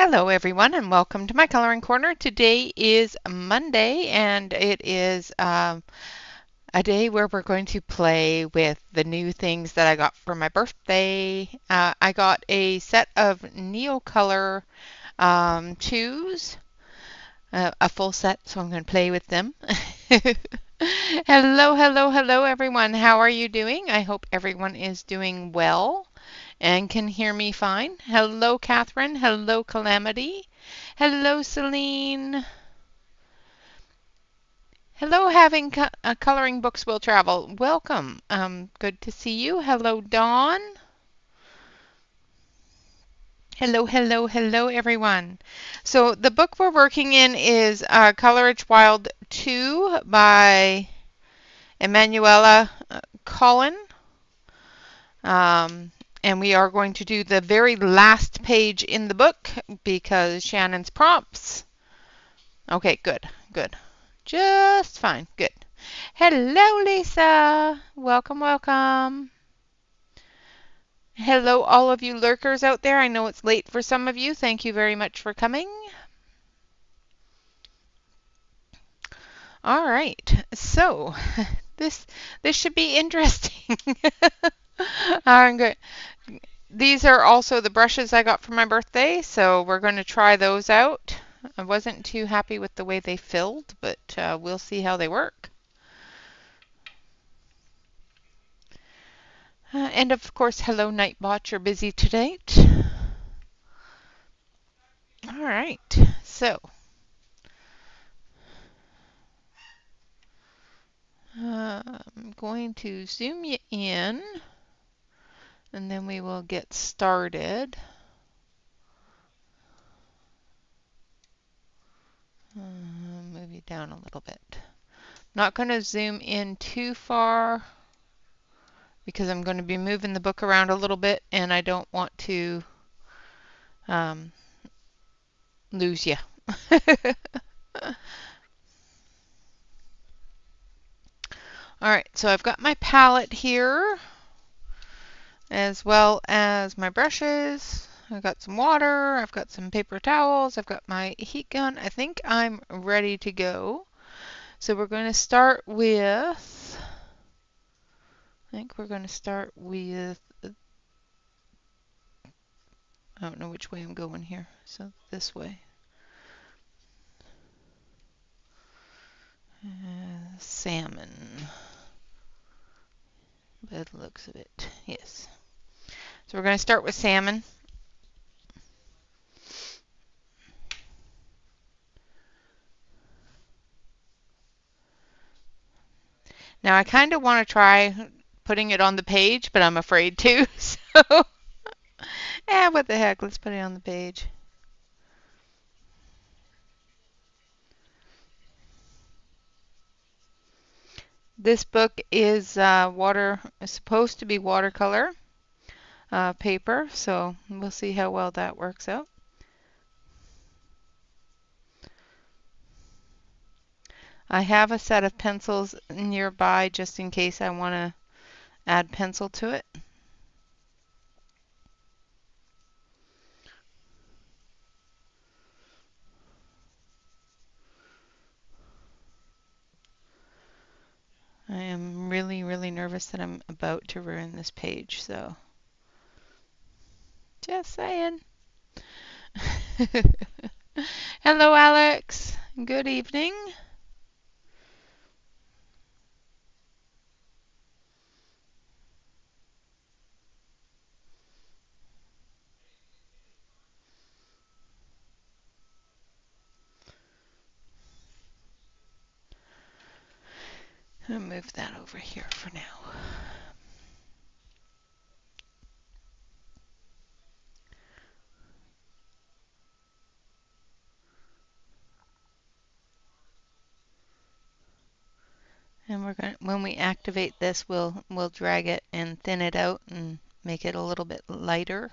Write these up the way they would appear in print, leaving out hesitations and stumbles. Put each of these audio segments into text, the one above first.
Hello everyone and welcome to my coloring corner. Today is Monday and it is a day where we're going to play with the new things that I got for my birthday. I got a set of Neocolor chews, a full set, so I'm going to play with them. Hello everyone. How are you doing? I hope everyone is doing well and can hear me fine. Hello, Catherine. Hello, Calamity. Hello, Celine. Hello, having coloring books will travel. Welcome. Good to see you. Hello, Dawn. Hello, everyone. So the book we're working in is Coleridge Wild 2 by Emanuela Collin. And we are going to do the very last page in the book because Shannon's prompts. Okay, good. Just fine, good. Hello, Lisa. Welcome. Hello, all of you lurkers out there. I know it's late for some of you. Thank you very much for coming. All right, so this should be interesting. Good. These are also the brushes I got for my birthday, so we're going to try those out. I wasn't too happy with the way they filled, but we'll see how they work. And of course, hello Nightbot, you're busy tonight. All right, so I'm going to zoom you in, and then we will get started. Move you down a little bit. Not going to zoom in too far because I'm going to be moving the book around a little bit, and I don't want to lose you. All right, so I've got my palette here, as well as my brushes. I've got some water, I've got some paper towels, I've got my heat gun. I think I'm ready to go. So we're going to start with, I don't know which way I'm going here, so this way. Salmon, by the looks of it, yes. So we're going to start with salmon. Now I kind of want to try putting it on the page, but I'm afraid to, so what the heck, let's put it on the page. This book is supposed to be watercolor paper, so we'll see how well that works out. I have a set of pencils nearby just in case I want to add pencil to it. I am really nervous that I'm about to ruin this page, so just saying. Hello, Alex. Good evening. I'll move that over here for now. And when we activate this, we'll drag it and thin it out and make it a little bit lighter.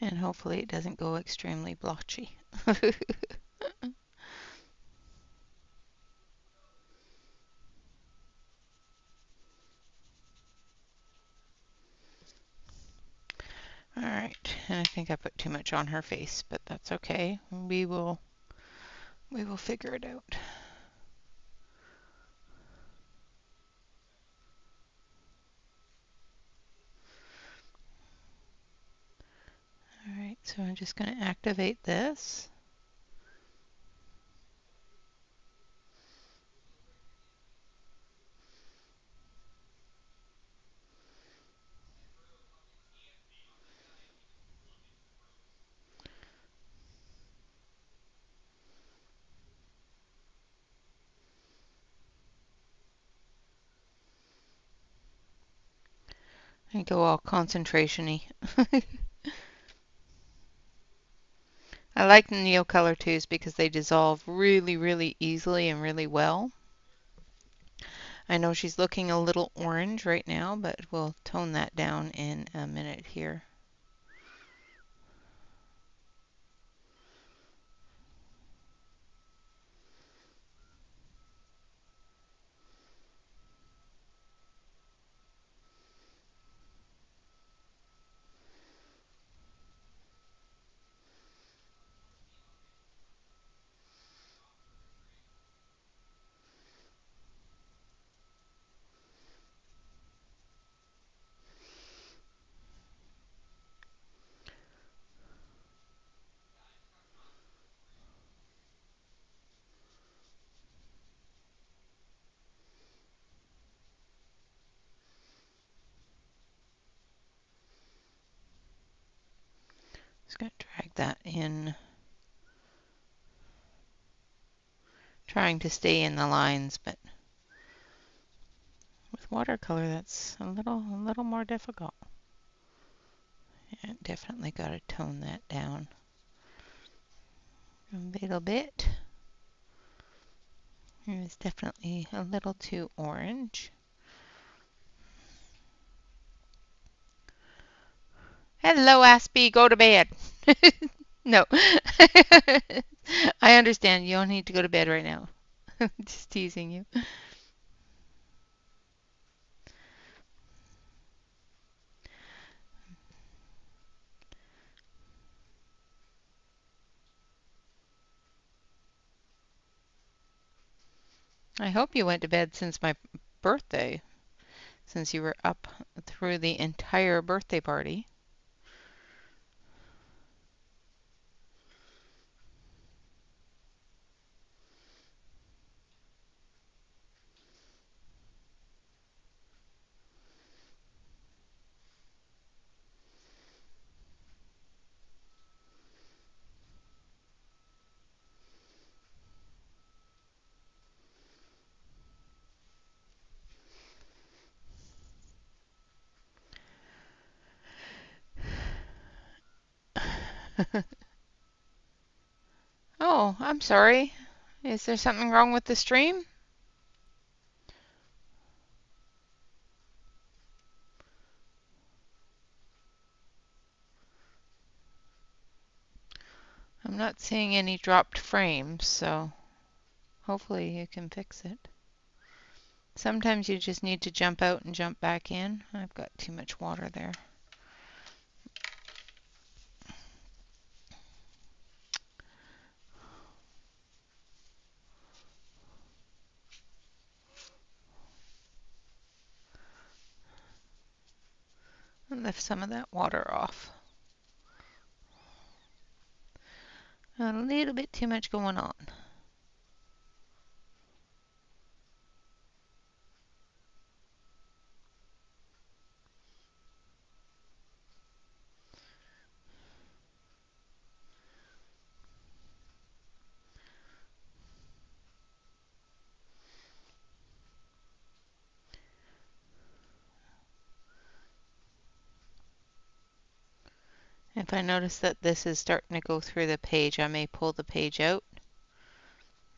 And hopefully it doesn't go extremely blotchy. All right, and I think I put too much on her face, but that's okay. We will figure it out. All right, so I'm just going to activate this. I go all concentration-y. I like the Neo Color twos because they dissolve really, really easily and really well. I know she's looking a little orange right now, but we'll tone that down in a minute here. Just going to drag that in, trying to stay in the lines, but with watercolor that's a little more difficult. Yeah, definitely got to tone that down a little bit. It was definitely a little too orange. Hello, Aspie, go to bed. No. I understand. You don't need to go to bed right now. Just teasing you. I hope you went to bed since my birthday, since you were up through the entire birthday party. Oh, I'm sorry. Is there something wrong with the stream? I'm not seeing any dropped frames, so hopefully you can fix it. Sometimes you just need to jump out and jump back in. I've got too much water there. I'll lift some of that water off. A little bit too much going on. If I notice that this is starting to go through the page, I may pull the page out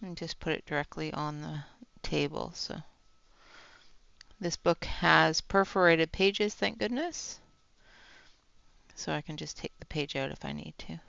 and just put it directly on the table. So this book has perforated pages, thank goodness. so I can just take the page out if I need to.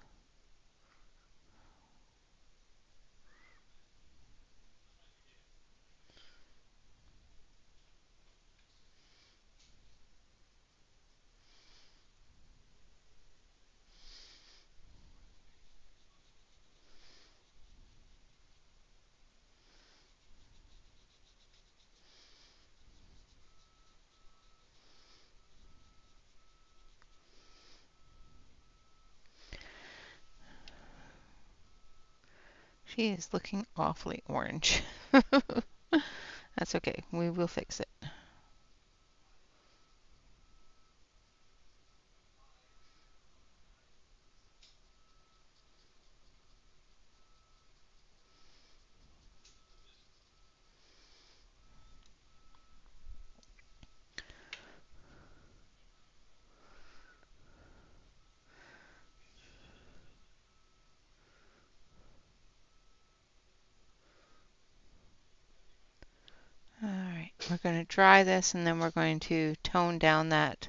She is looking awfully orange. That's okay, we will fix it. Alright, we're going to dry this and then we're going to tone down that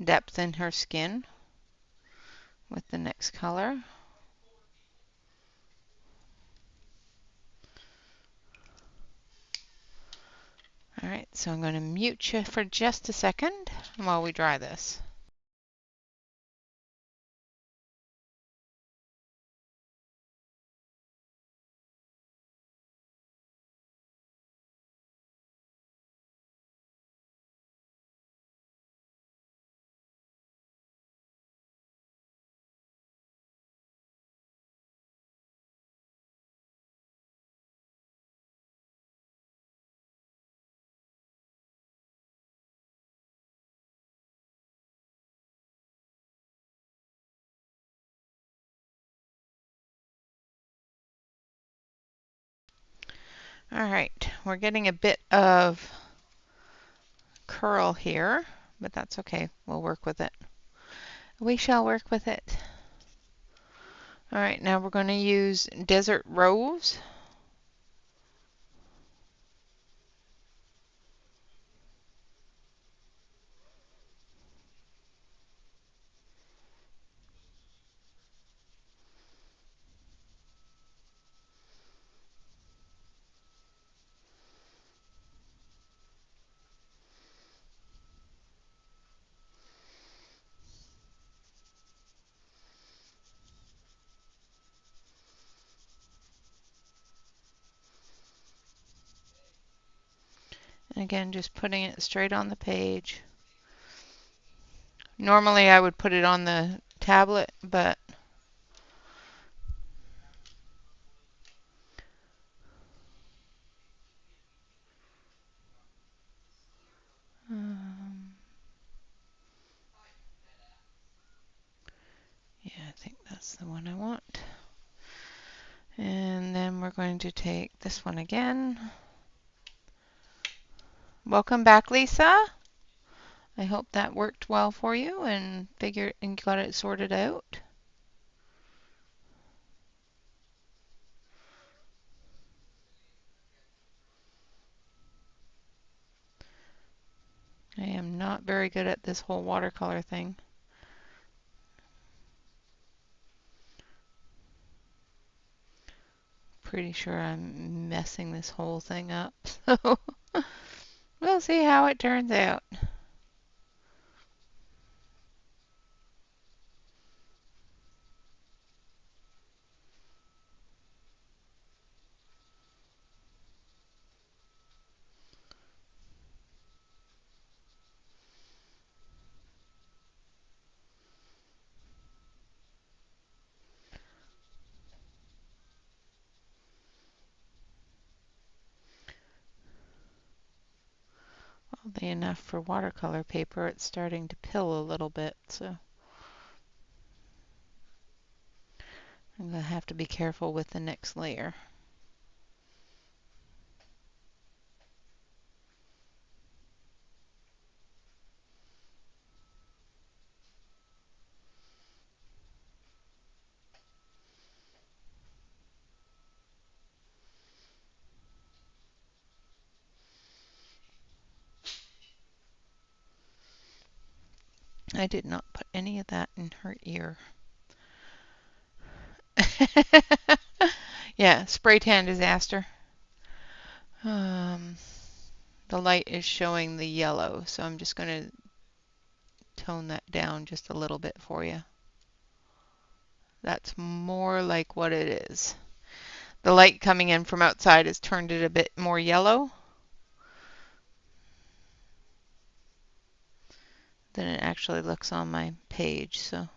depth in her skin with the next color. Alright, so I'm going to mute you for just a second while we dry this. Alright, we're getting a bit of curl here, but that's okay. We'll work with it. We shall work with it. Alright, now we're going to use Desert Rose. And again, just putting it straight on the page. Normally I would put it on the tablet, but yeah, I think that's the one I want. And then we're going to take this one again. Welcome back, Lisa. I hope that worked well for you and got it sorted out. I am not very good at this whole watercolor thing. Pretty sure I'm messing this whole thing up. So we'll see how it turns out. Oddly enough, for watercolor paper, it's starting to pill a little bit, so I'm going to have to be careful with the next layer. I did not put any of that in her ear. Yeah, spray tan disaster. Um, the light is showing the yellow, so I'm just going to tone that down just a little bit for you. That's more like what it is. The light coming in from outside has turned it a bit more yellow than it actually looks on my page. So.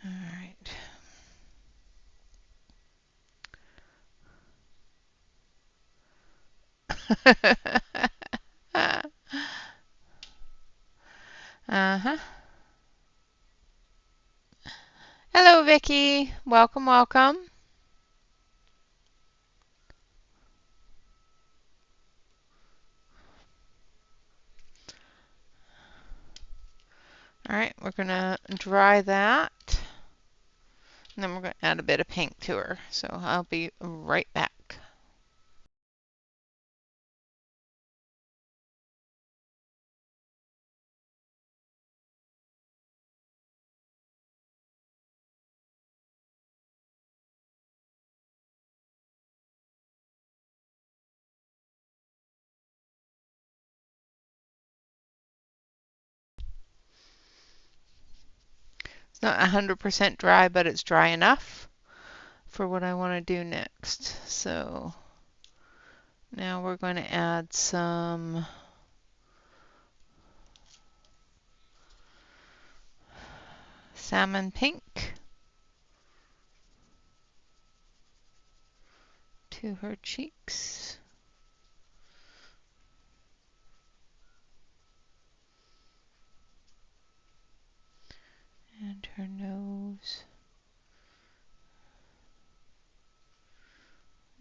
All right. Uh-huh. Hello, Vicky. Welcome, welcome. All right, we're going to dry that. And then we're going to add a bit of pink to her. So I'll be right back. It's not 100% dry, but it's dry enough for what I want to do next. So now we're going to add some salmon pink to her cheeks and her nose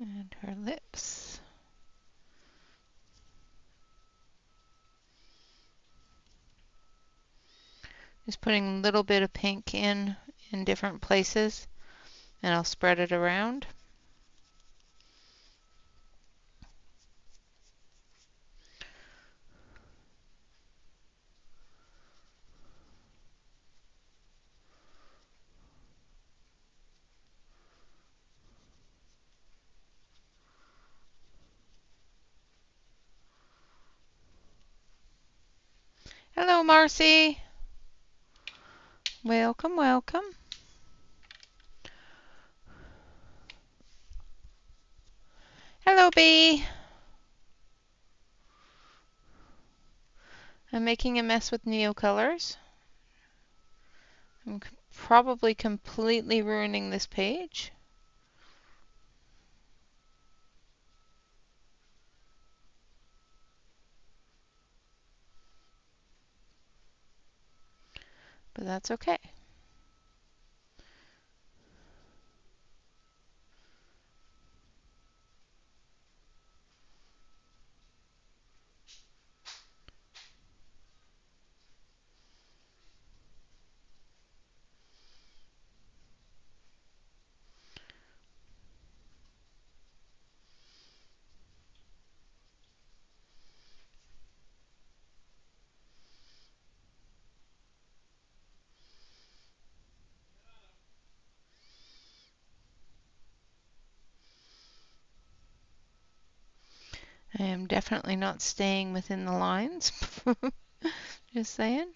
and her lips. Just putting a little bit of pink in different places, and I'll spread it around. Hello, Marcy. Welcome, welcome. Hello, Bee. I'm making a mess with Neocolors. I'm probably completely ruining this page. But that's okay. I am definitely not staying within the lines. Just saying.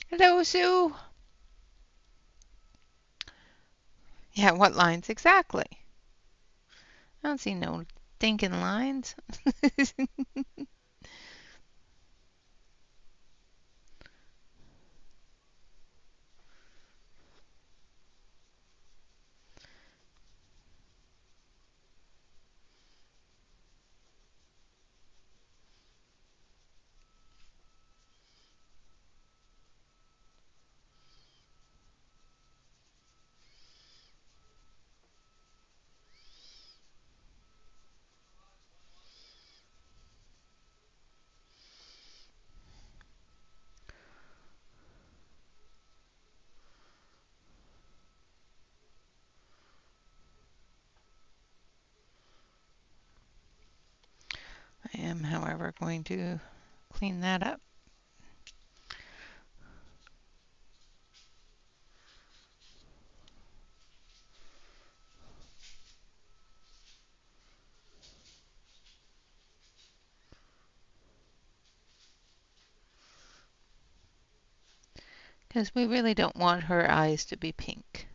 Hello, Sue. Yeah, what lines exactly? I don't see no thinking lines. I am, however, going to clean that up. Because we really don't want her eyes to be pink.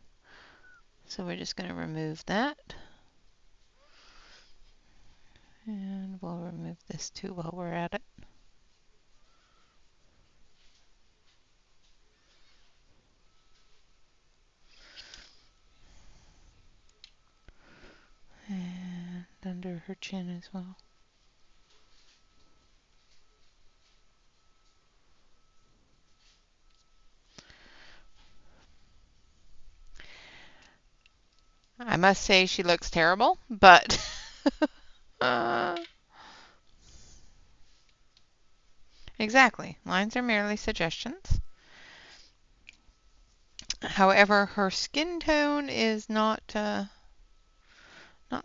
So we're just going to remove that. And we'll remove this too while we're at it. And under her chin as well. I must say she looks terrible, but exactly. Lines are merely suggestions. However, her skin tone is not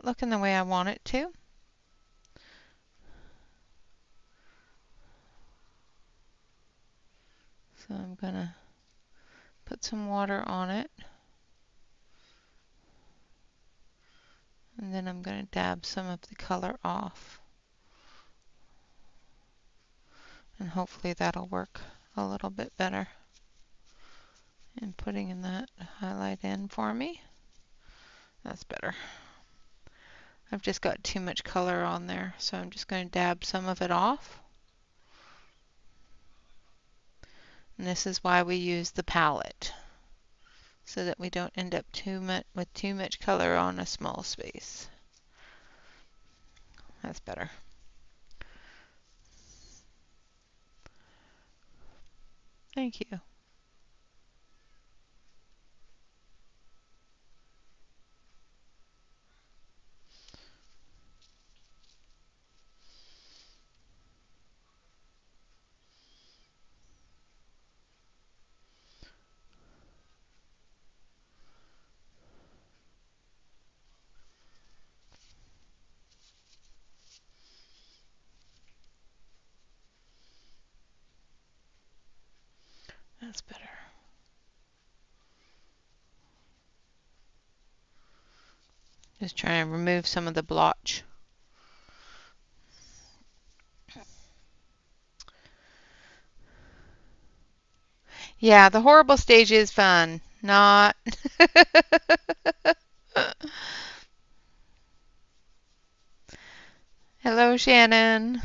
looking the way I want it to. So I'm gonna put some water on it. And then I'm going to dab some of the color off. And hopefully that'll work a little bit better. And putting in that highlight in for me. That's better. I've just got too much color on there, so I'm just going to dab some of it off. And this is why we use the palette, so that we don't end up with too much color on a small space. That's better. Thank you. That's better. Just trying to remove some of the blotch. Yeah, the horrible stage is fun. Not. Hello, Shannon.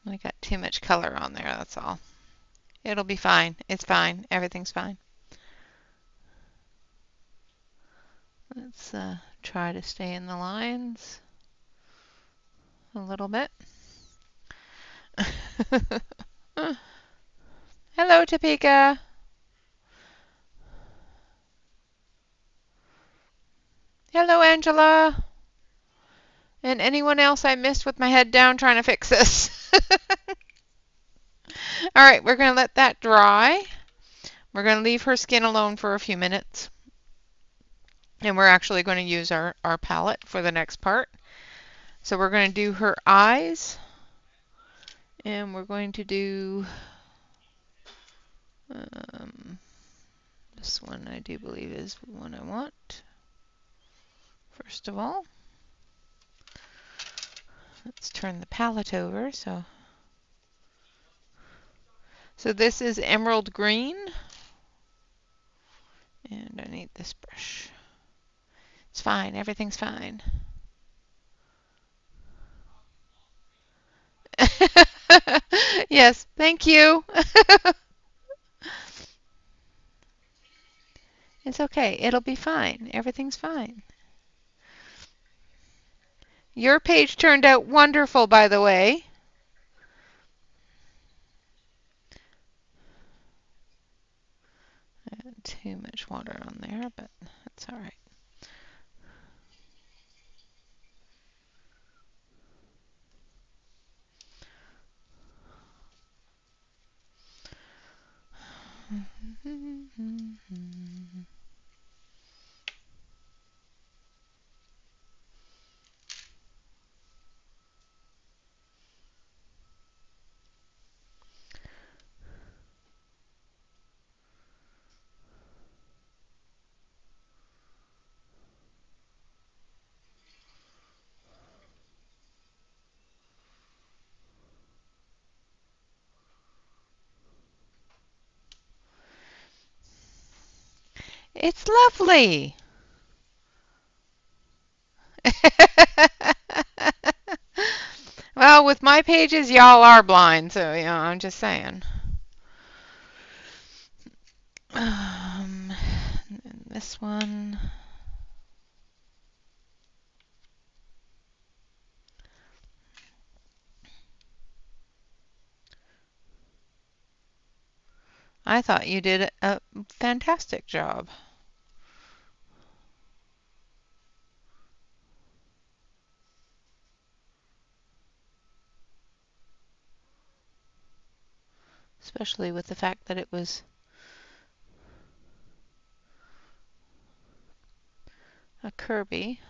I got too much color on there, that's all. It'll be fine. It's fine. Everything's fine. Let's try to stay in the lines a little bit. Hello, Topeka. Hello, Angela. And anyone else I missed with my head down trying to fix this. All right, we're going to let that dry. We're going to leave her skin alone for a few minutes. And we're actually going to use our palette for the next part. So we're going to do her eyes. And we're going to do this one, I do believe is the one I want. First of all, let's turn the palette over. So this is emerald green. And I need this brush. It's fine. Everything's fine. Yes, thank you. It's okay. It'll be fine. Everything's fine. Your page turned out wonderful, by the way. Too much water on there, but that's all right. It's lovely. Well, with my pages, y'all are blind, so I'm just saying. And this one. I thought you did a fantastic job. Especially with the fact that it was a Kirby,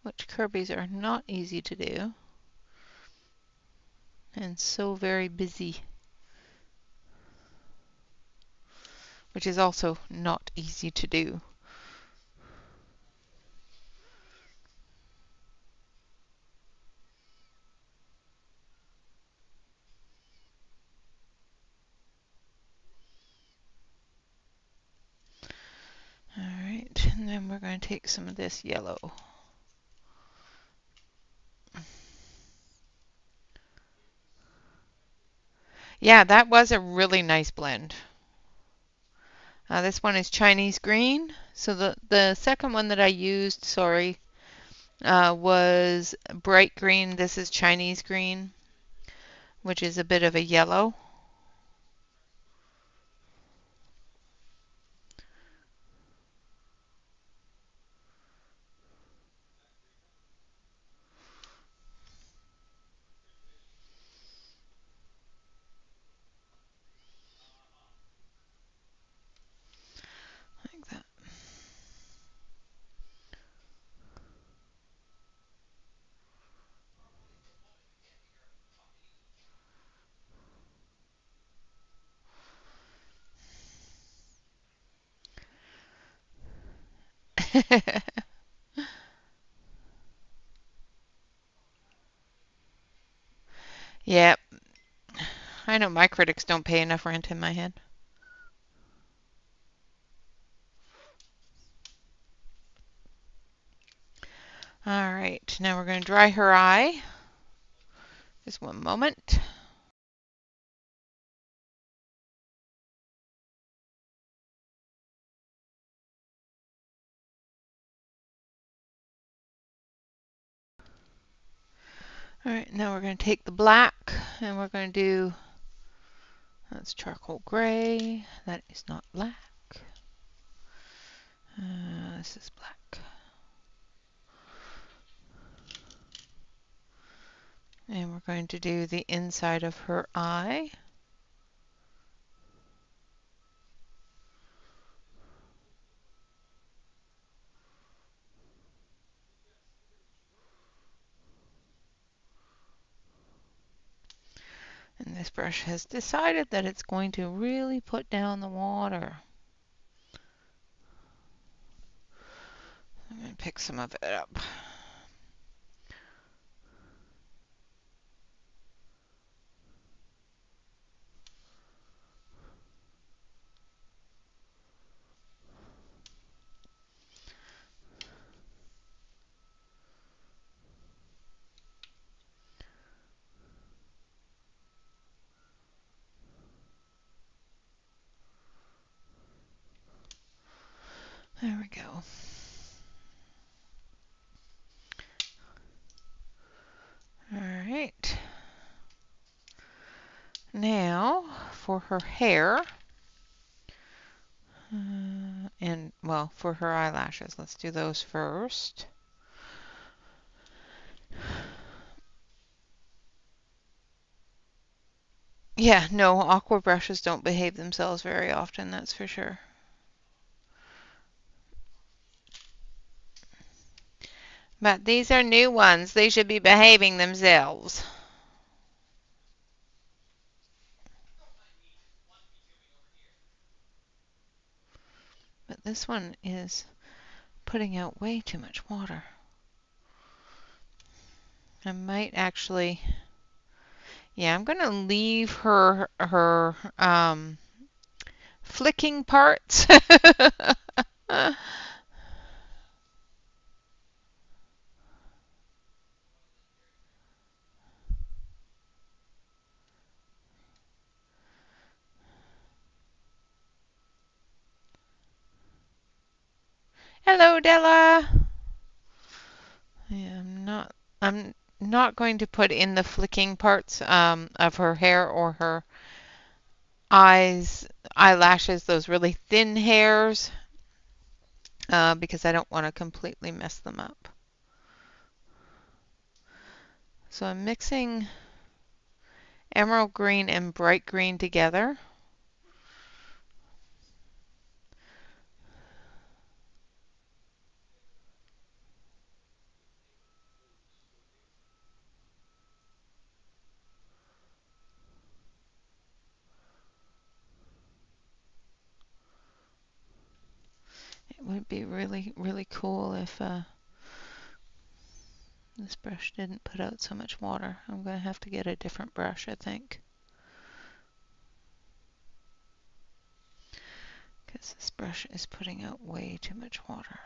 which Kirby's are not easy to do, and so very busy, which is also not easy to do. All right, and then we're going to take some of this yellow. Yeah, that was a really nice blend. This one is Chinese green. So the second one that I used, sorry, was bright green. This is Chinese green, which is a bit of a yellow. Like that. Yep. I know my critics don't pay enough rent in my head. All right, now we're going to dry her eye. Just one moment. All right, now we're going to take the black and we're going to do, that's charcoal gray. That is not black. This is black. And we're going to do the inside of her eye. And this brush has decided that it's going to really put down the water. I'm going to pick some of it up. There we go. All right. Now for her hair, and well, for her eyelashes, let's do those first. Yeah, no, aqua brushes don't behave themselves very often, that's for sure. But these are new ones. They should be behaving themselves. But this one is putting out way too much water. I might actually, yeah, I'm going to leave her flicking parts. Hello, Della. Yeah, I'm not going to put in the flicking parts of her hair or her eyes, eyelashes, those really thin hairs, because I don't want to completely mess them up. So I'm mixing emerald green and bright green together. It would be really, really cool if this brush didn't put out so much water. I'm going to have to get a different brush, I think, because this brush is putting out way too much water.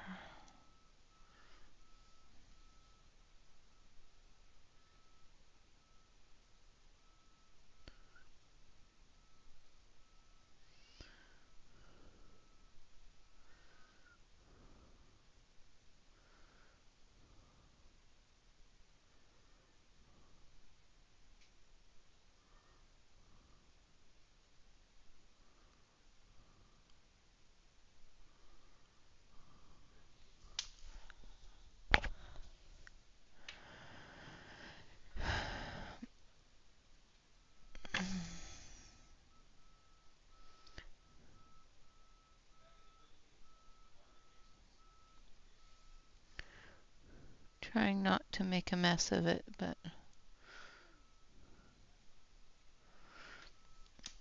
Trying not to make a mess of it, but it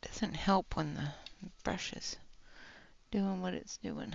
doesn't help when the brush is doing what it's doing.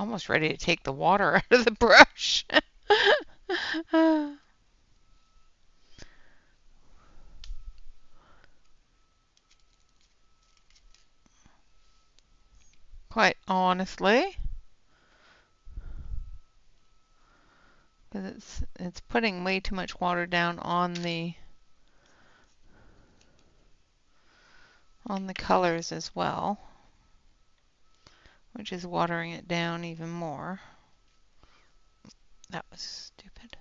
almost ready to take the water out of the brush. Quite honestly, because it's putting way too much water down on the colors as well, which is watering it down even more. That was stupid.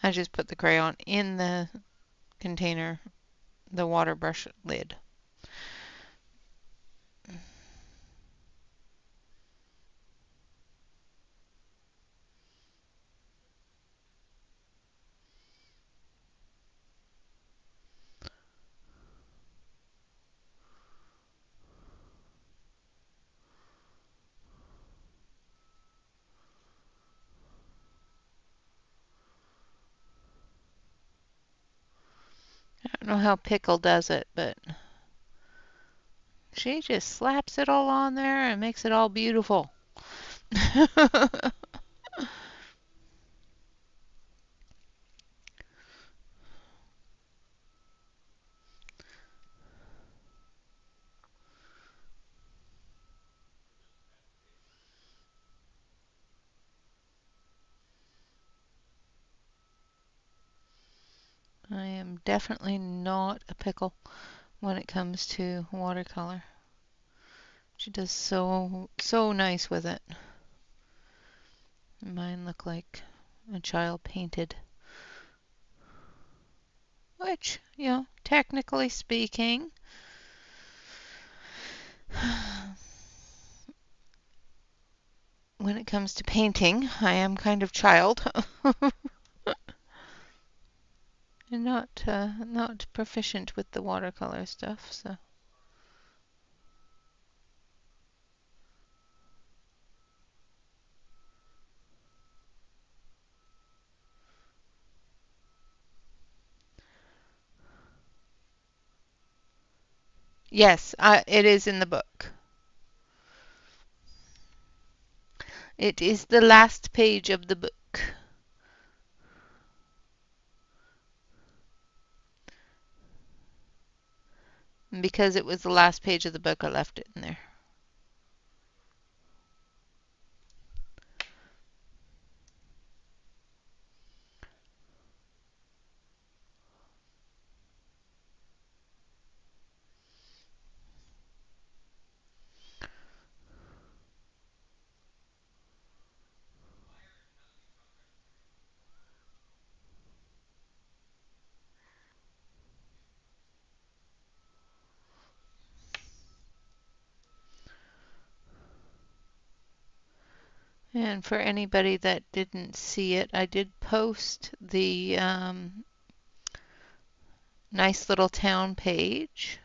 I just put the crayon in the container, the water brush lid. I don't know how Pickle does it, but she just slaps it all on there and makes it all beautiful. I am definitely not a pickle when it comes to watercolor. She does so nice with it. Mine look like a child painted. Which, you know, technically speaking, when it comes to painting, I am kind of child. And not proficient with the watercolor stuff, so. Yes, it is in the book. It is the last page of the book. And because it was the last page of the book, I left it in there. And for anybody that didn't see it, I did post the nice little town page.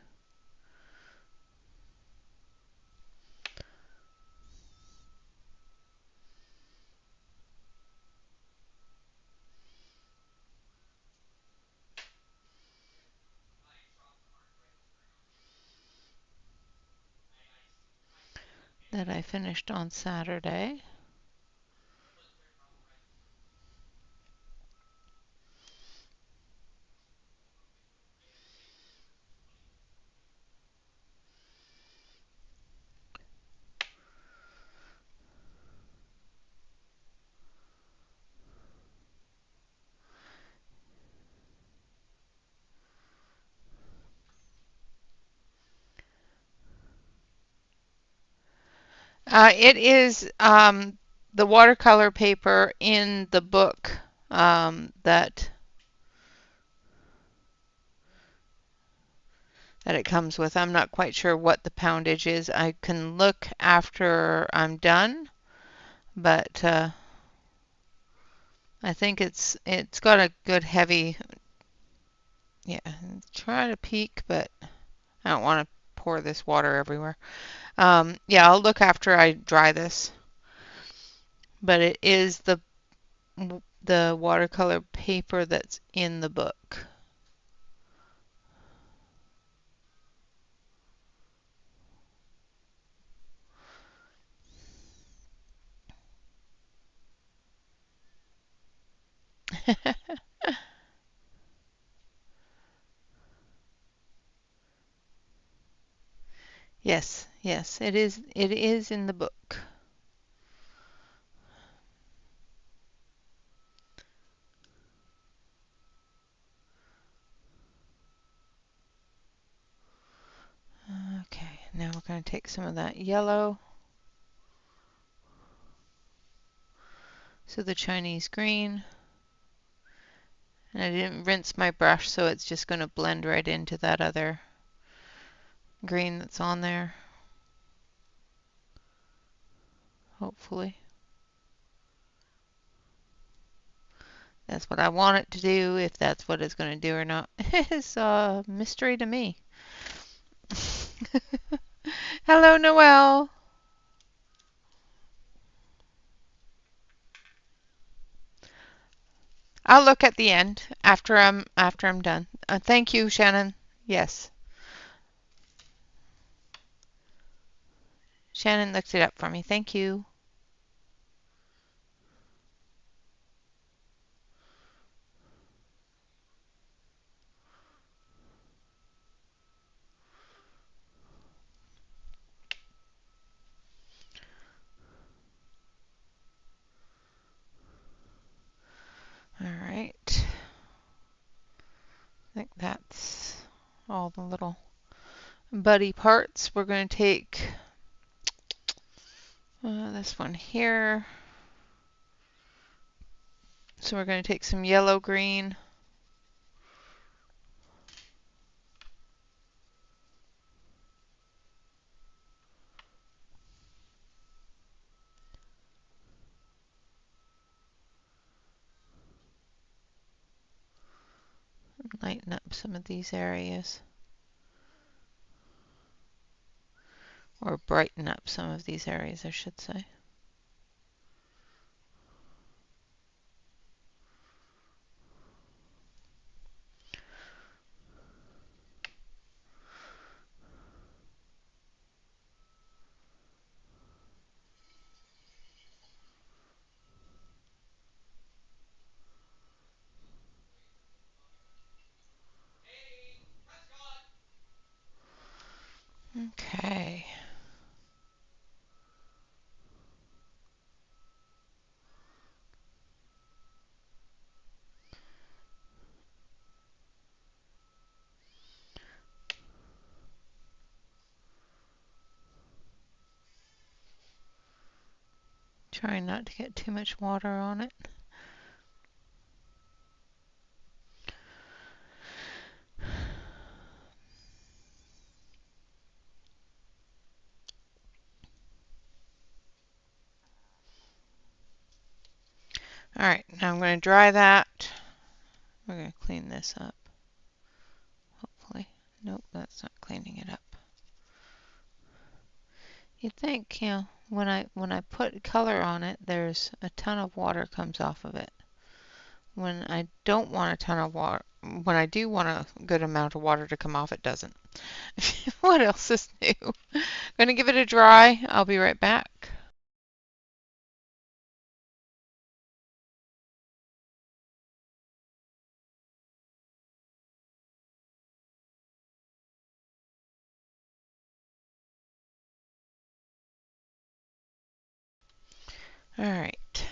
That I finished on Saturday. It is the watercolor paper in the book that it comes with. I'm not quite sure what the poundage is. I can look after I'm done, but I think it's got a good heavy. Yeah, try to peek, but I don't want to pour this water everywhere. Yeah, I'll look after I dry this. But it is the watercolor paper that's in the book. Yes, yes, it is in the book. Okay, now we're going to take some of that yellow. So the Chinese green. And I didn't rinse my brush, so it's just going to blend right into that other green that's on there. Hopefully. That's what I want it to do. If that's what it's going to do or not is a mystery to me. Hello, Noelle. I'll look at the end after I'm done. Thank you, Shannon. Yes, Shannon looked it up for me. Thank you. All right. I think that's all the little buddy parts. We're going to take this one here. So we're going to take some yellow green. Lighten up some of these areas. Or brighten up some of these areas, I should say. Okay. Trying not to get too much water on it. Alright, now I'm going to dry that. We're going to clean this up. Hopefully. Nope, that's not cleaning it up. You'd think, when I put color on it, there's a ton of water comes off of it. When I don't want a ton of water, when I do want a good amount of water to come off, it doesn't. What else is new? Gonna give it a dry. I'll be right back. Alright.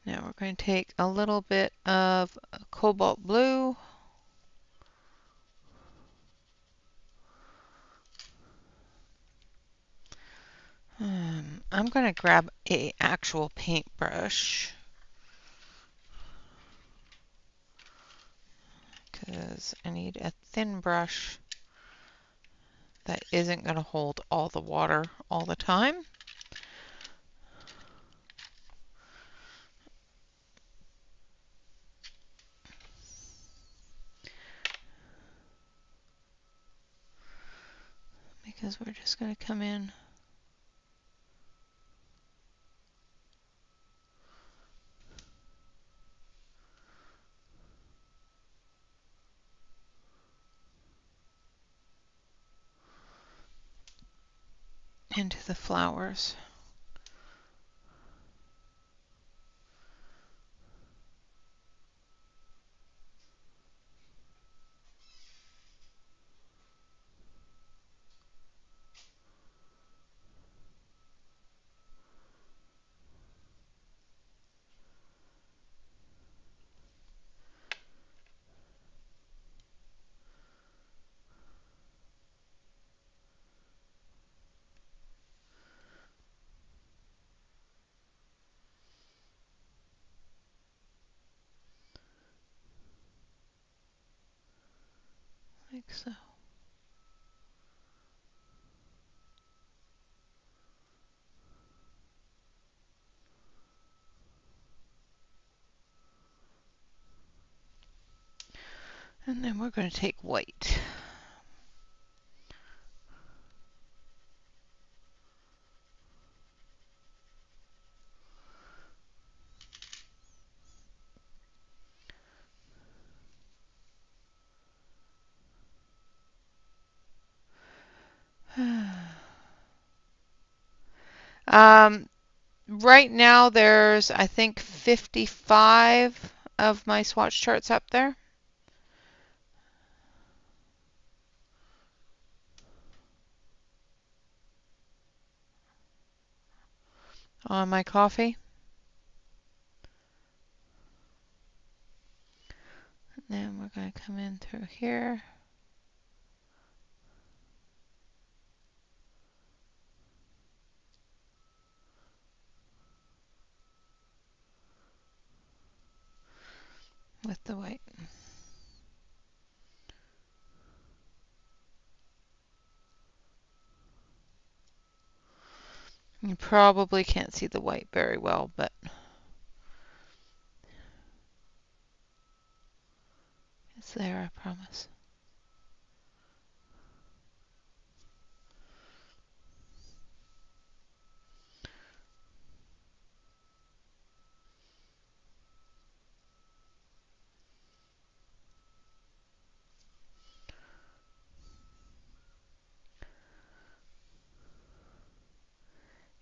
Now we're going to take a little bit of cobalt blue. I'm going to grab a actual paintbrush because I need a thin brush that isn't going to hold all the water all the time. Because we're just going to come in into the flowers. think so. And then we're going to take white. Right now there's, I think, 55 of my swatch charts up there. On my coffee. And then we're going to come in through here. With the white. You probably can't see the white very well, but it's there, I promise.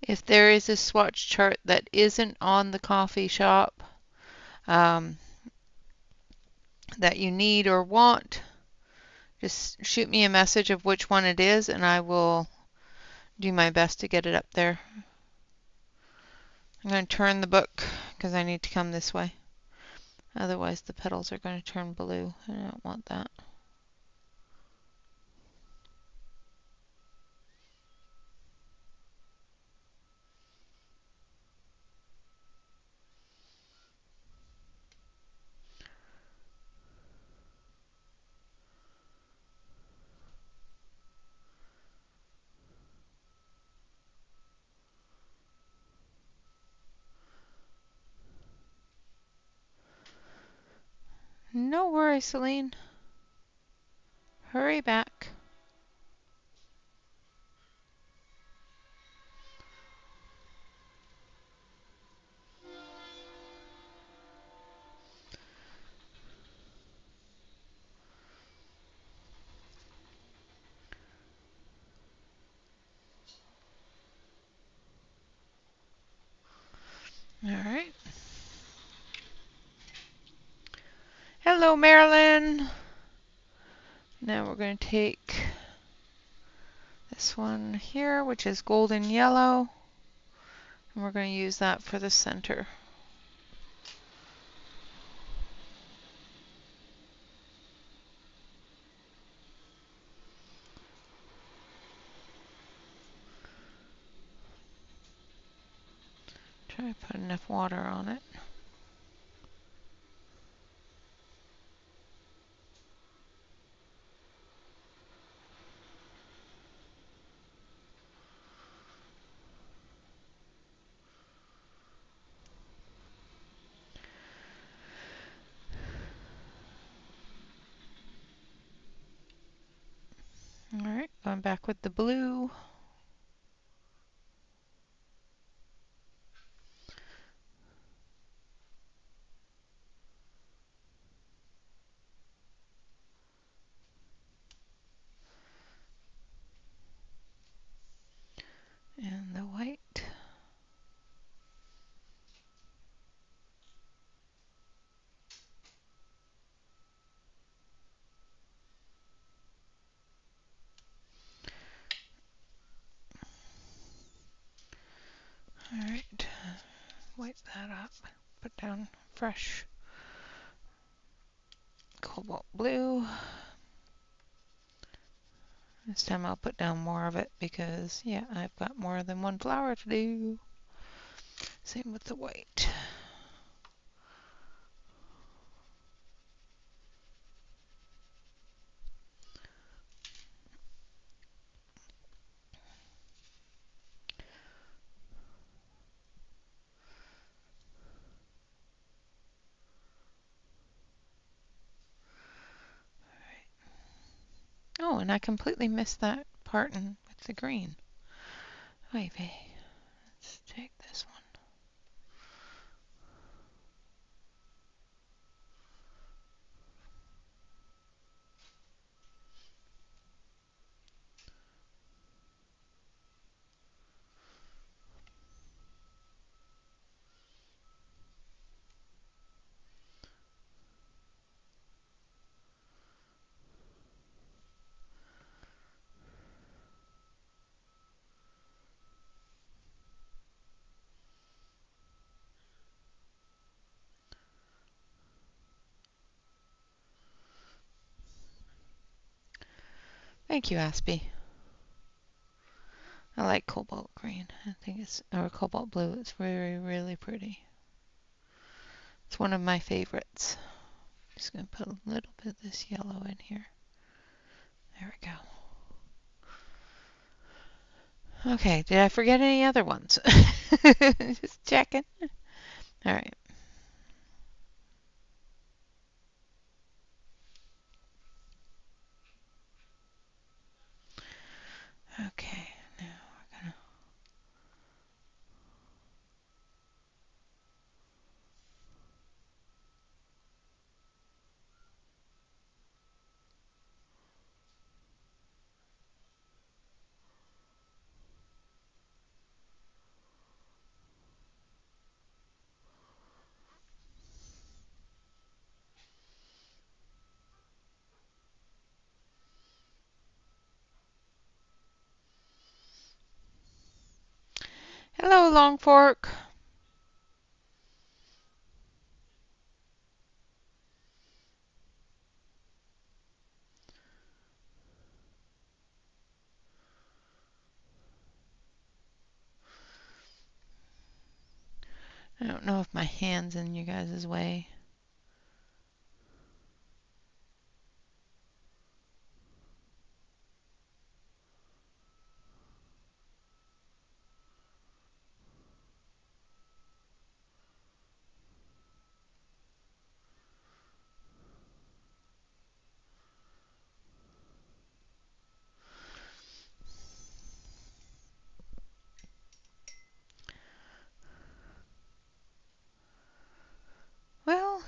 If there is a swatch chart that isn't on the coffee shop um, that you need or want, just shoot me a message of which one it is and I will do my best to get it up there. I'm going to turn the book because I need to come this way. Otherwise the petals are going to turn blue and I don't want that. No worries, Celine. Hurry back. All right. Hello, Marilyn. Now we're going to take this one here, which is golden yellow, and we're going to use that for the center. Try to put enough water on it. All right, going back with the blue. And the white. All right, wipe that up. Put down fresh cobalt blue. This time I'll put down more of it because, yeah, I've got more than one flower to do. Same with the white. Oh, and I completely missed that part with the green. Wait, let's take this one. Thank you, Aspie. I like cobalt green. I think or cobalt blue. It's really pretty. It's one of my favorites. Just going to put a little bit of this yellow in here. There we go. Okay, did I forget any other ones? Just checking. All right. Okay, now we're gonna. Hello, Long Fork. I don't know if my hand's in you guys' way.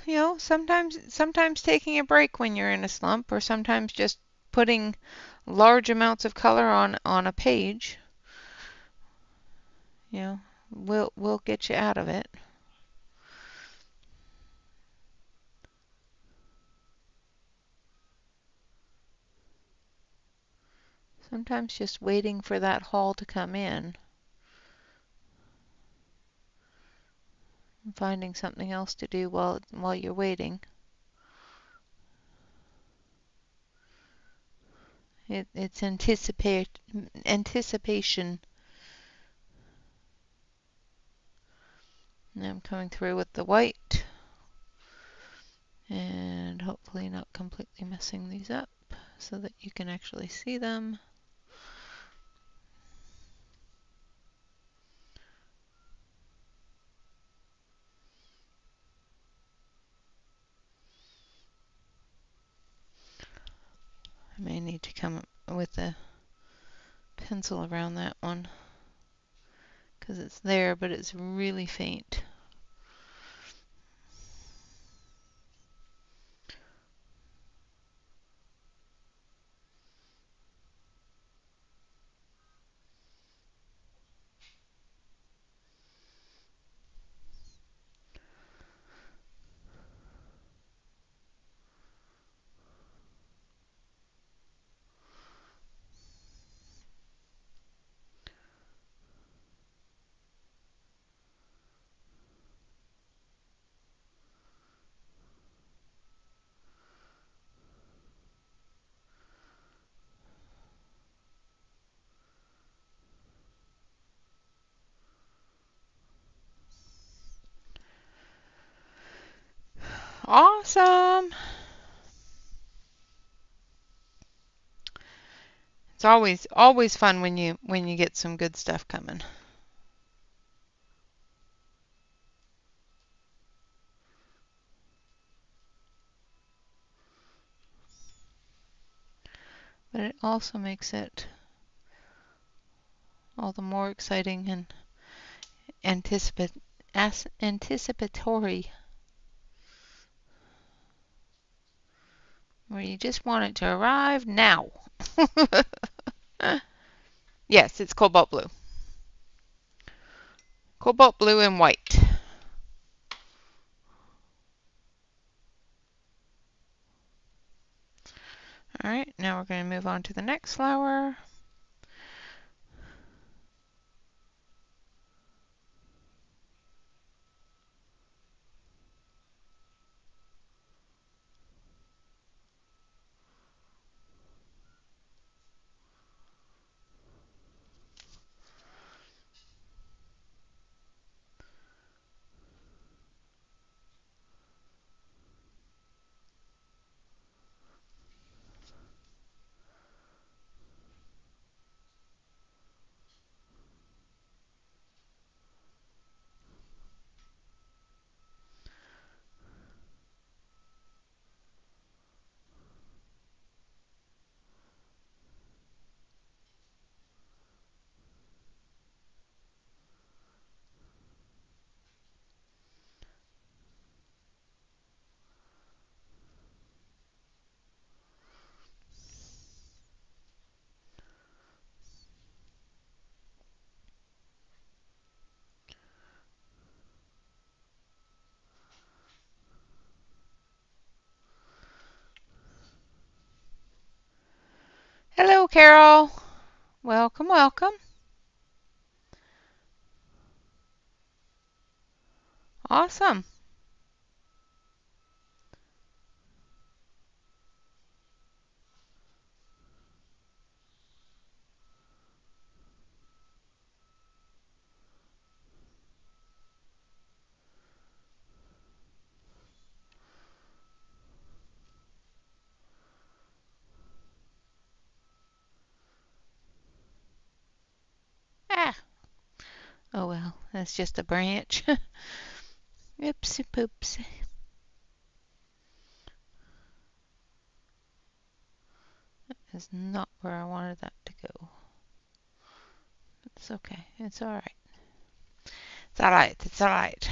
Well, sometimes taking a break when you're in a slump, or sometimes just putting large amounts of color on a page, will get you out of it. Sometimes just waiting for that haul to come in and finding something else to do while you're waiting. It's anticipation. And I'm coming through with the white and hopefully not completely messing these up so that you can actually see them. I may need to come with a pencil around that one because it's there, but it's really faint. Awesome! It's always fun when you get some good stuff coming. but it also makes it all the more exciting and anticipatory, where you just want it to arrive now. Yes, it's cobalt blue. Cobalt blue and white. All right, now we're going to move on to the next flower. Hello, Carol. Welcome, welcome. Awesome. Ah, oh well, that's just a branch. Oopsie poopsie. That's not where I wanted that to go. It's okay. It's all right. It's all right. It's all right.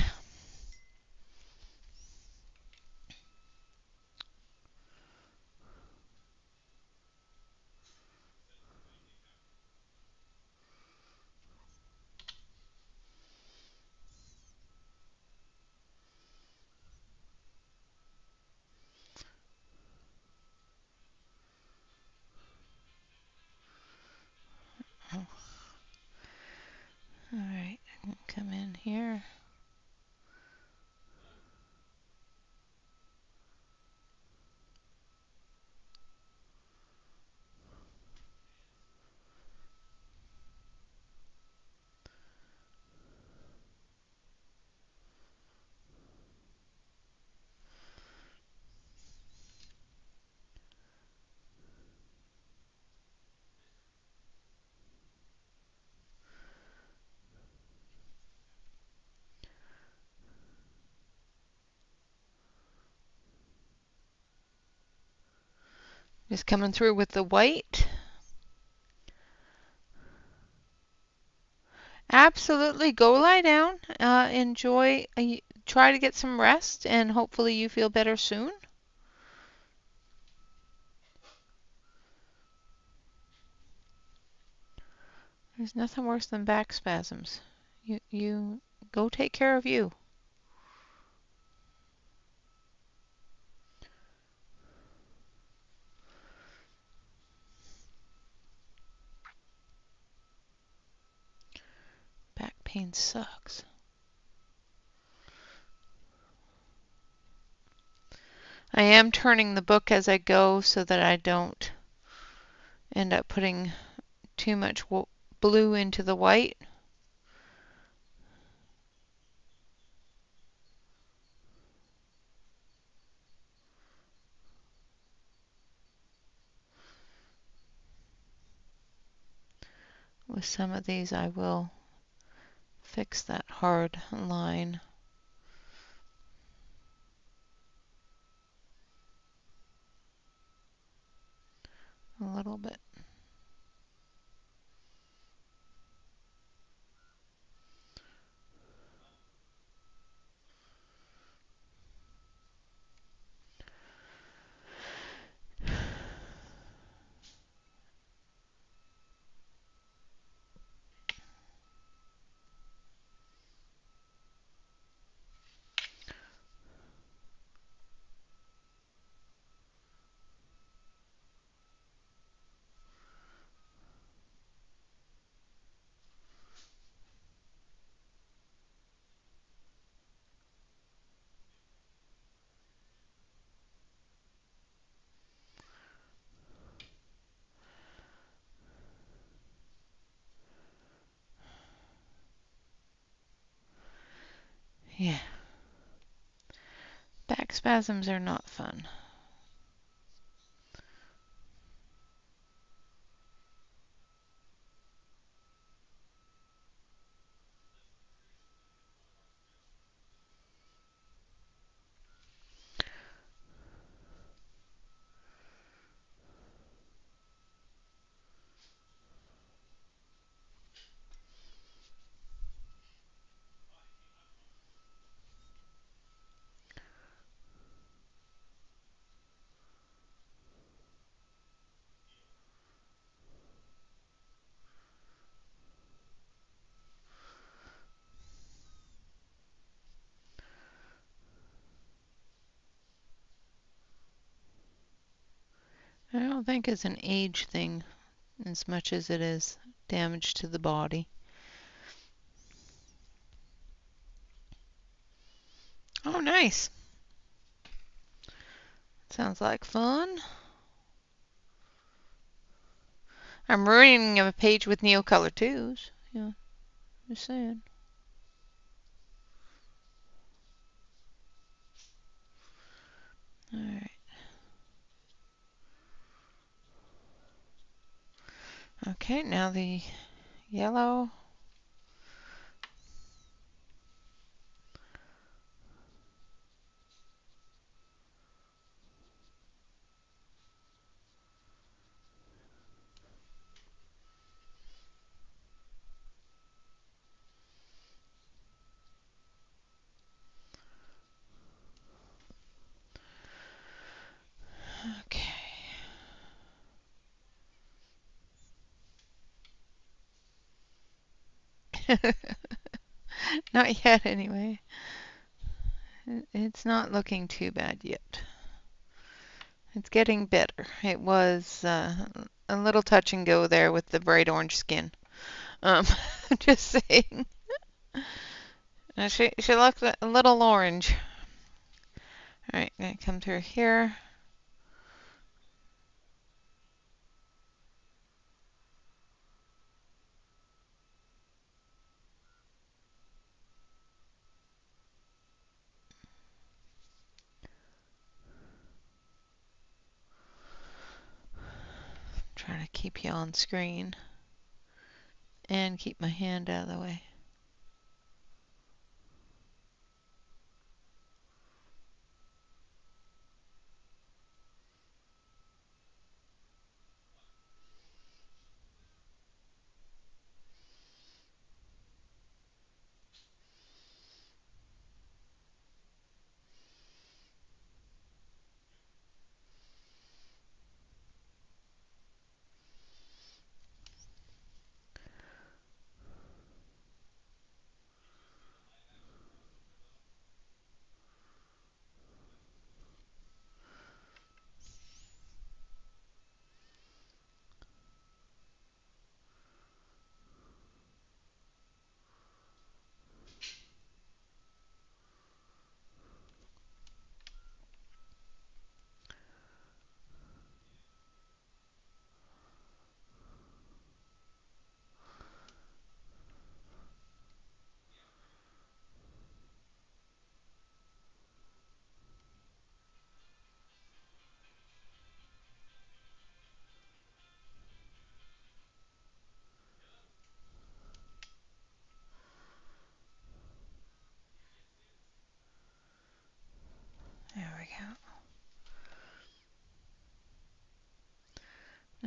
All right. Come in here. Just coming through with the white. Absolutely. Go lie down. Enjoy. Try to get some rest, and hopefully you feel better soon. There's nothing worse than back spasms. You go take care of you. Back pain sucks. I am turning the book as I go so that I don't end up putting too much blue into the white. With some of these I will fix that hard line. a little bit. Yeah. Back spasms are not fun. I don't think it's an age thing as much as it is damage to the body. Oh, nice. Sounds like fun. I'm ruining a page with Neocolor twos. Yeah, just saying. Alright. Okay, now the yellow. Okay. Not yet, anyway. It's not looking too bad yet. It's getting better. It was a little touch and go there with the bright orange skin. Um, just saying. She looks a little orange. All right, gonna come through here. Trying to keep you on screen and keep my hand out of the way.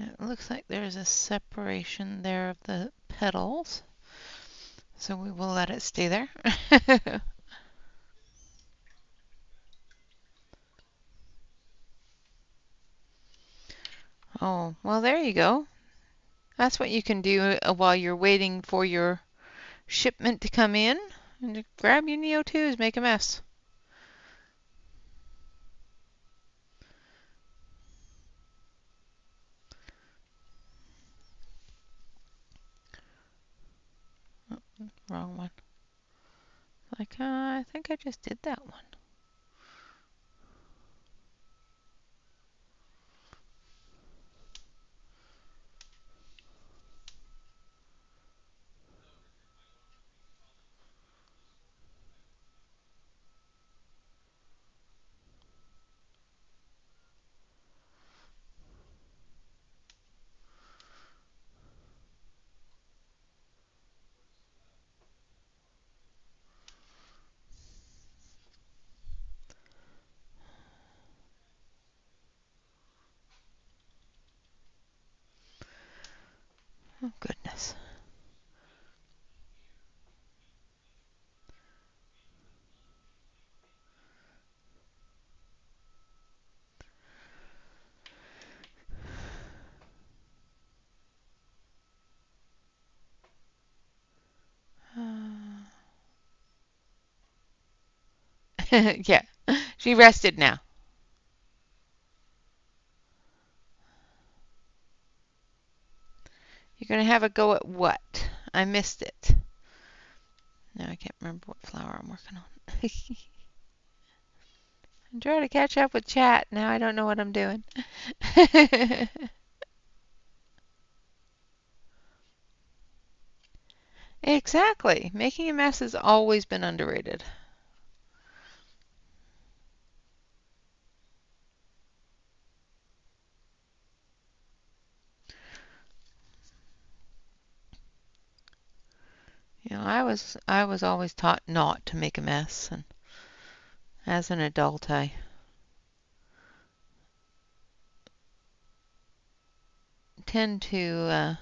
It looks like there's a separation there of the petals, so we will let it stay there. Oh, well, there you go. That's what you can do while you're waiting for your shipment to come in. And just grab your Neo2s, make a mess. Oh, wrong one. Like, I think I just did that one. Oh, goodness. Yeah, she rested now. You're going to have a go at what? I missed it. Now I can't remember what flower I'm working on. I'm trying to catch up with chat. Now I don't know what I'm doing. Exactly. Making a mess has always been underrated. You know, I was always taught not to make a mess, and as an adult I tend to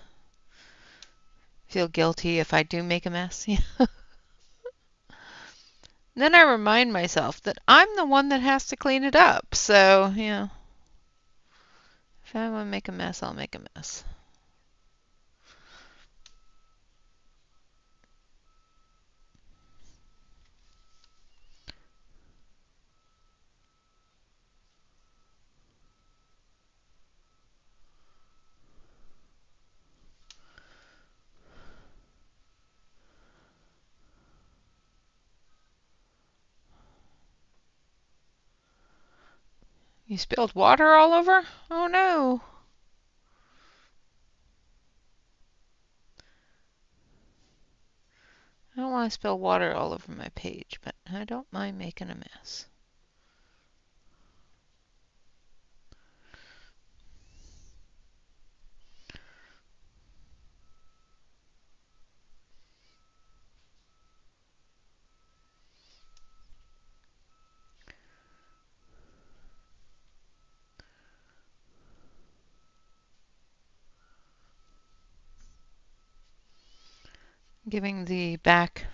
feel guilty if I do make a mess. Then I remind myself that I'm the one that has to clean it up. So, if I want to make a mess, I'll make a mess. You spilled water all over? Oh no. I don't want to spill water all over my page, but I don't mind making a mess. Giving the back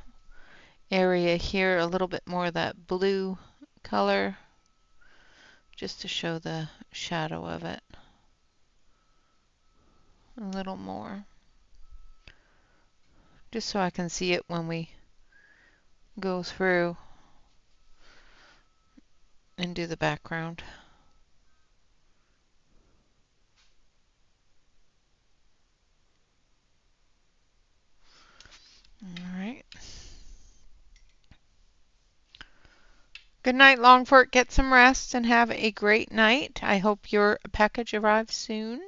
area here a little bit more of that blue color, just to show the shadow of it a little more. Just so I can see it when we go through and do the background. All right. Good night, Longfort. Get some rest and have a great night. I hope your package arrives soon.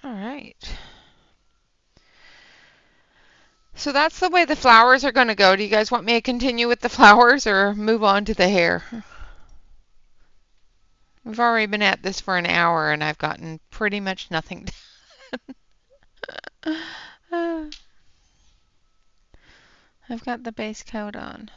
All right. So that's the way the flowers are going to go. Do you guys want me to continue with the flowers or move on to the hair? We've already been at this for an hour and I've gotten pretty much nothing done. I've got the base coat on.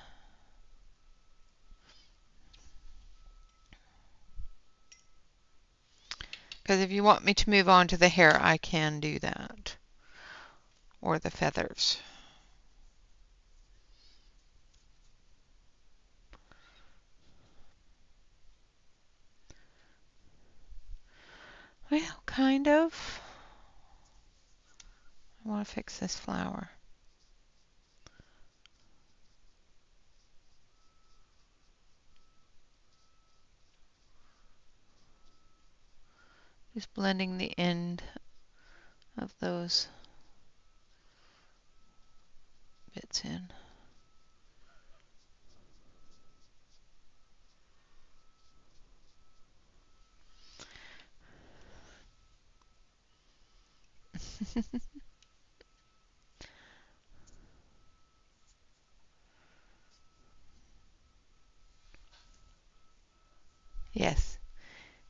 Because if you want me to move on to the hair, I can do that. Or the feathers. Well, kind of. I want to fix this flower. Just blending the end of those bits in. Yes.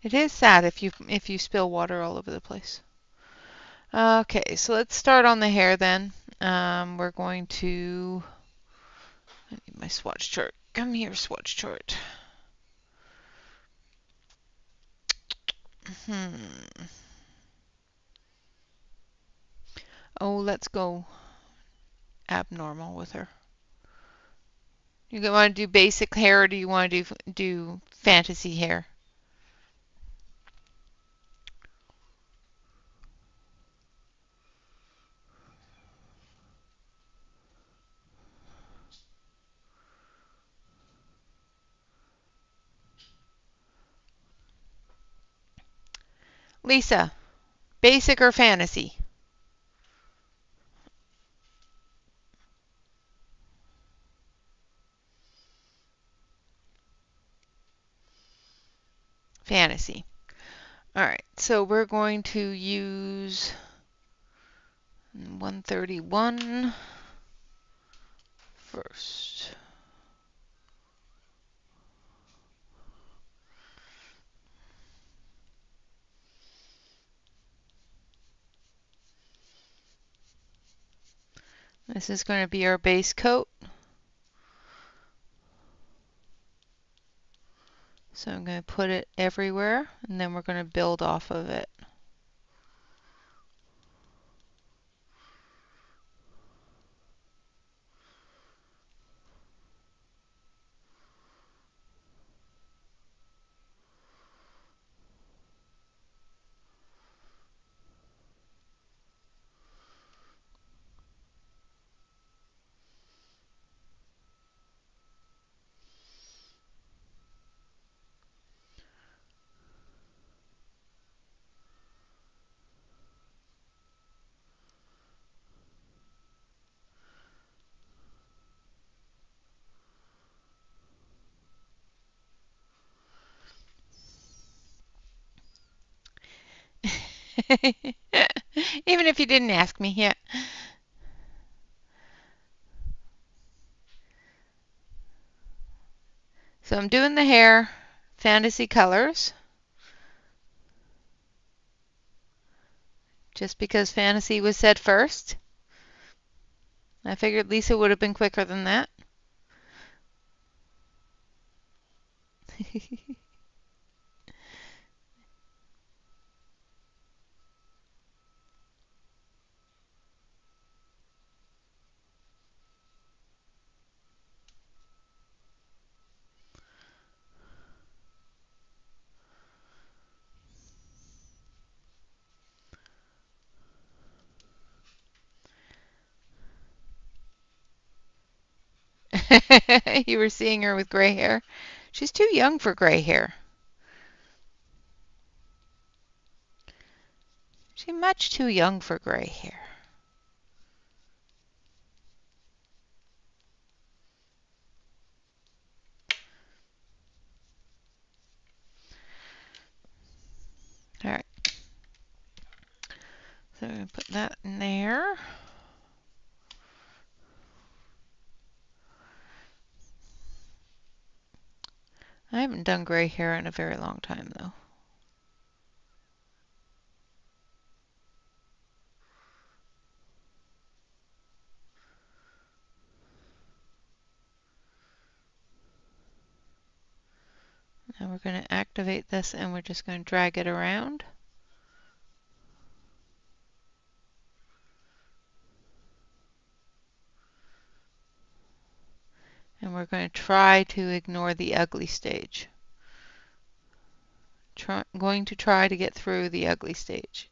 It is sad if you spill water all over the place. Okay, so let's start on the hair then. We're going to I need my swatch chart. Come here, swatch chart. Oh, let's go abnormal with her. You want to do basic hair or do you want to do fantasy hair? Lisa, basic or fantasy? Fantasy. All right, so we're going to use 131 first. This is going to be our base coat. So I'm going to put it everywhere and then we're going to build off of it. Even if you didn't ask me yet. So I'm doing the hair fantasy colors. Just because fantasy was said first. I figured Lisa would have been quicker than that. You were seeing her with gray hair. She's too young for gray hair. She's much too young for gray hair. All right. So I'm going to put that in there. I haven't done gray hair in a very long time though. Now we're going to activate this and we're just going to drag it around. And we're going to try to ignore the ugly stage. Going to try to get through the ugly stage.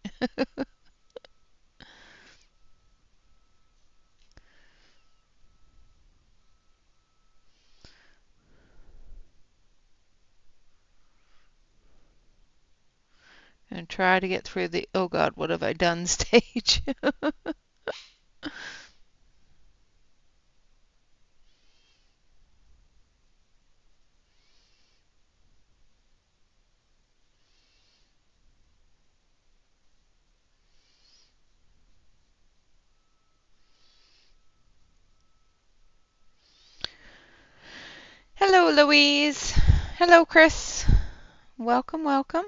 And try to get through the, oh God, what have I done stage. Hello, Louise. Hello, Chris. Welcome, welcome.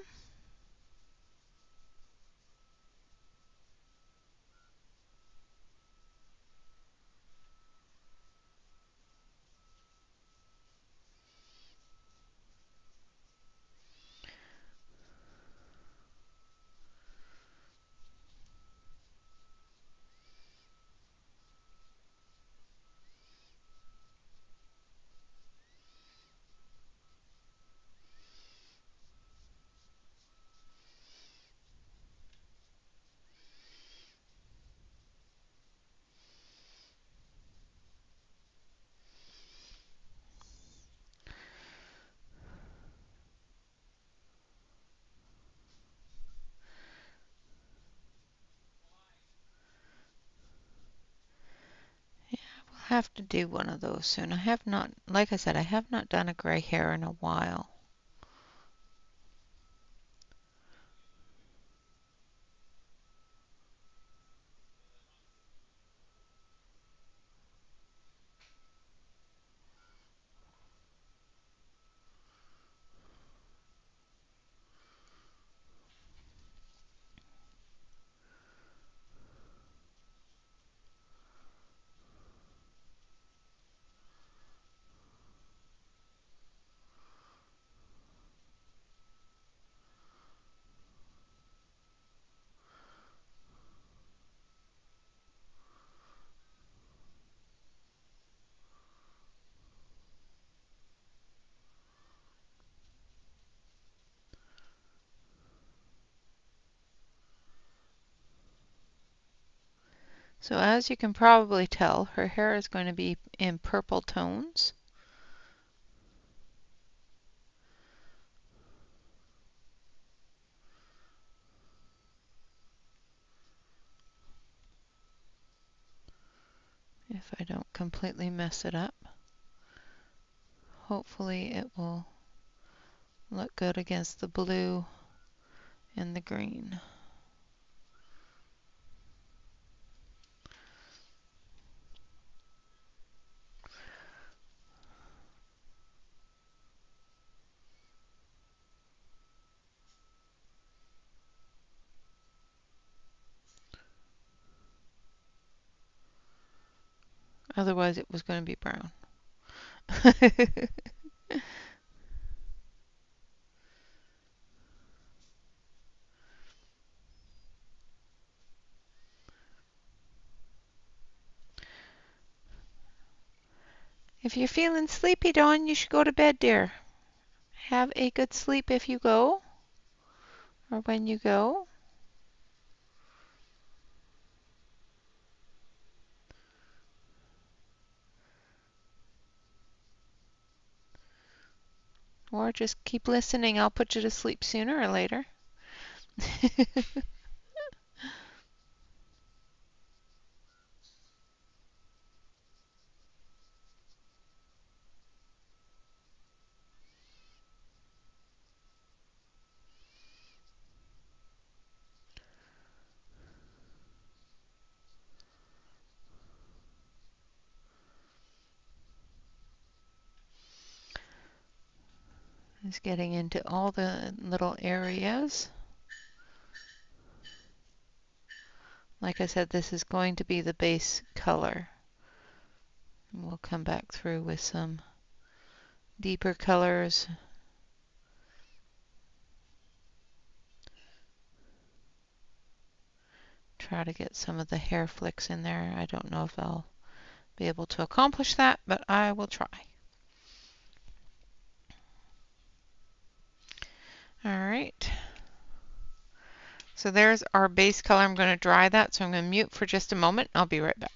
Have to do one of those soon. I have not, like I said, I have not done a gray hair in a while. So as you can probably tell, her hair is going to be in purple tones. If I don't completely mess it up. Hopefully it will look good against the blue and the green. Otherwise it was going to be brown. If you're feeling sleepy, Dawn, you should go to bed, dear. Have a good sleep if you go, or when you go. Or just keep listening. I'll put you to sleep sooner or later. Is getting into all the little areas. Like I said, this is going to be the base color. We'll come back through with some deeper colors. Try to get some of the hair flicks in there. I don't know if I'll be able to accomplish that, but I will try. All right. So there's our base color. I'm going to dry that, so I'm going to mute for just a moment. I'll be right back.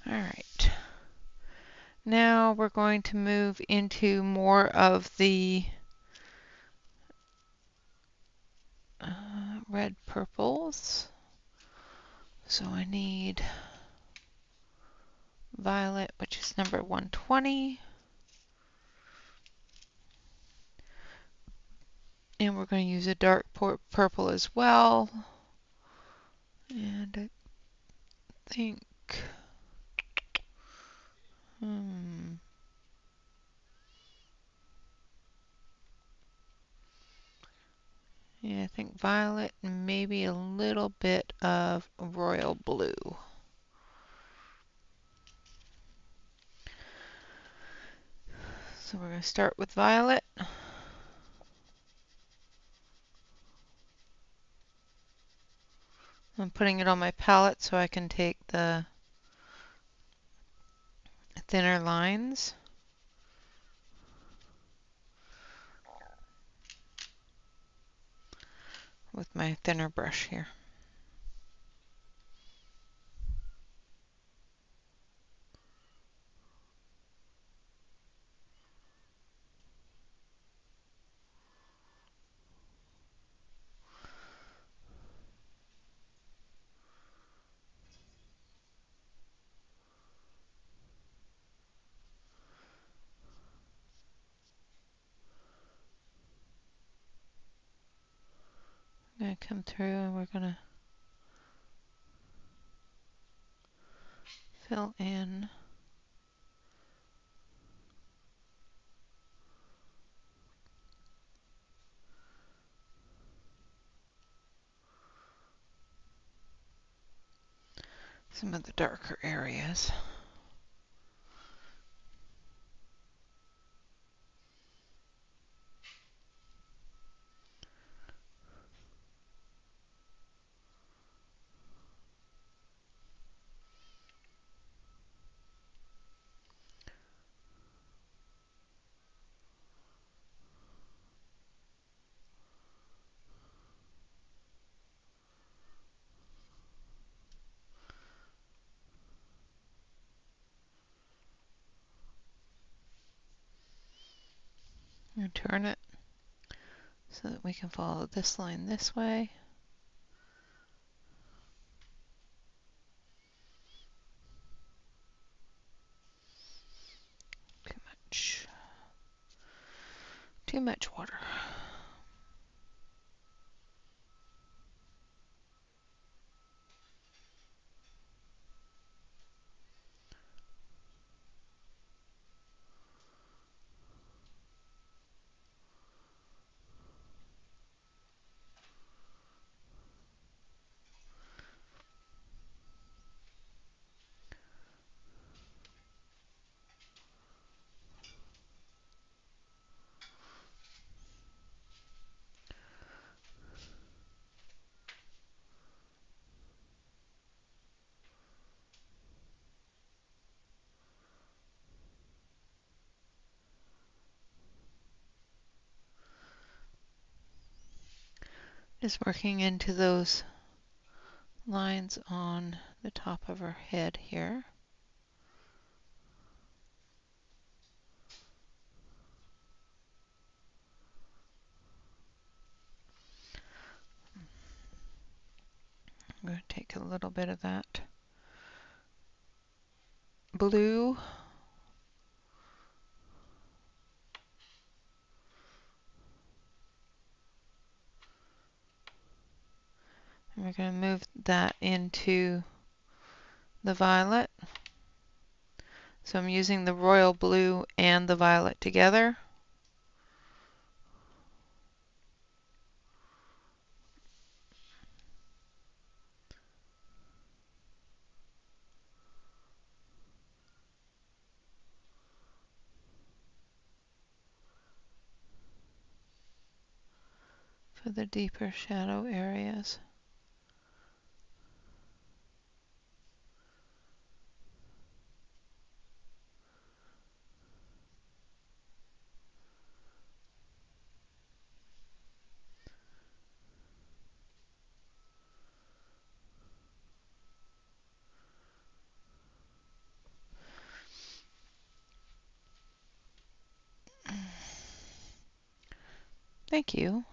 All right. Now we're going to move into more of the red purples. So I need violet, which is number 120. And we're going to use a dark purple as well. And I think, yeah, I think violet and maybe a little bit of royal blue. So we're going to start with violet. I'm putting it on my palette so I can take the thinner lines. With my thinner brush here. I'm going to come through and we're going to fill in some of the darker areas. And turn it so that we can follow this line this way. Too much. Too much water. Just working into those lines on the top of her head here. I'm going to take a little bit of that blue. And we're going to move that into the violet. So I'm using the royal blue and the violet together. For the deeper shadow areas. Thank you.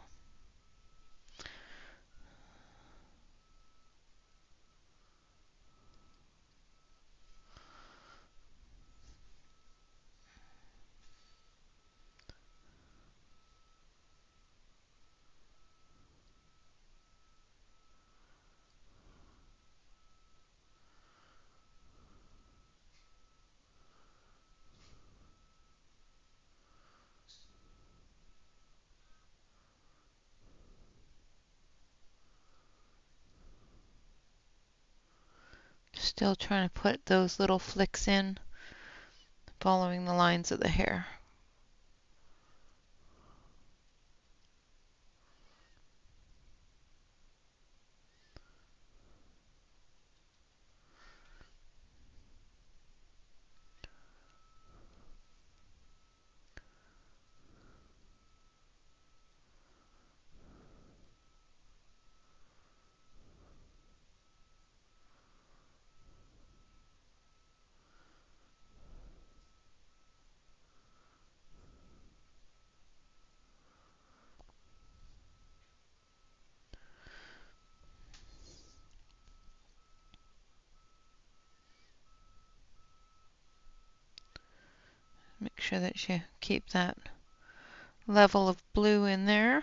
Still trying to put those little flicks in, following the lines of the hair. Make sure that you keep that level of blue in there.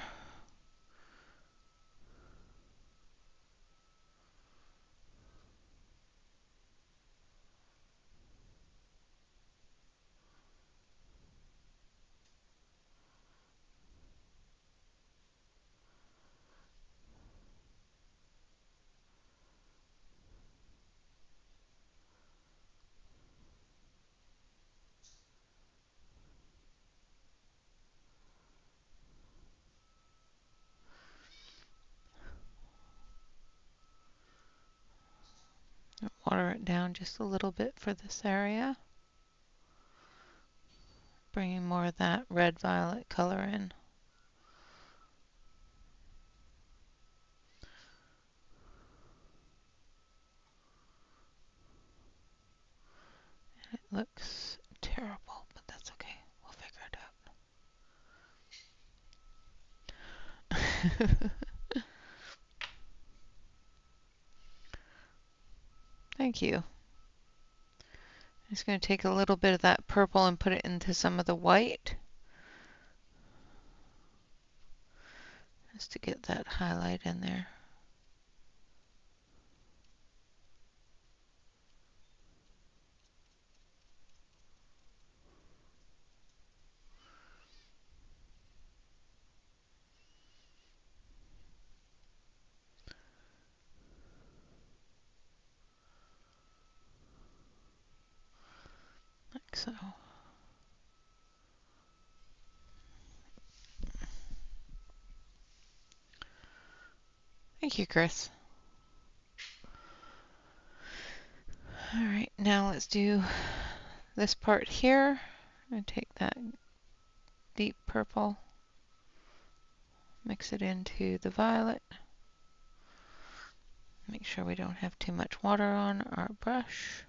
Water it down just a little bit for this area. Bringing more of that red-violet color in. It looks terrible, but that's okay. We'll figure it out. Thank you. I'm just going to take a little bit of that purple and put it into some of the white. Just to get that highlight in there. Like so. Thank you, Chris. Alright, now let's do this part here. I'm going to take that deep purple, mix it into the violet. Make sure we don't have too much water on our brush.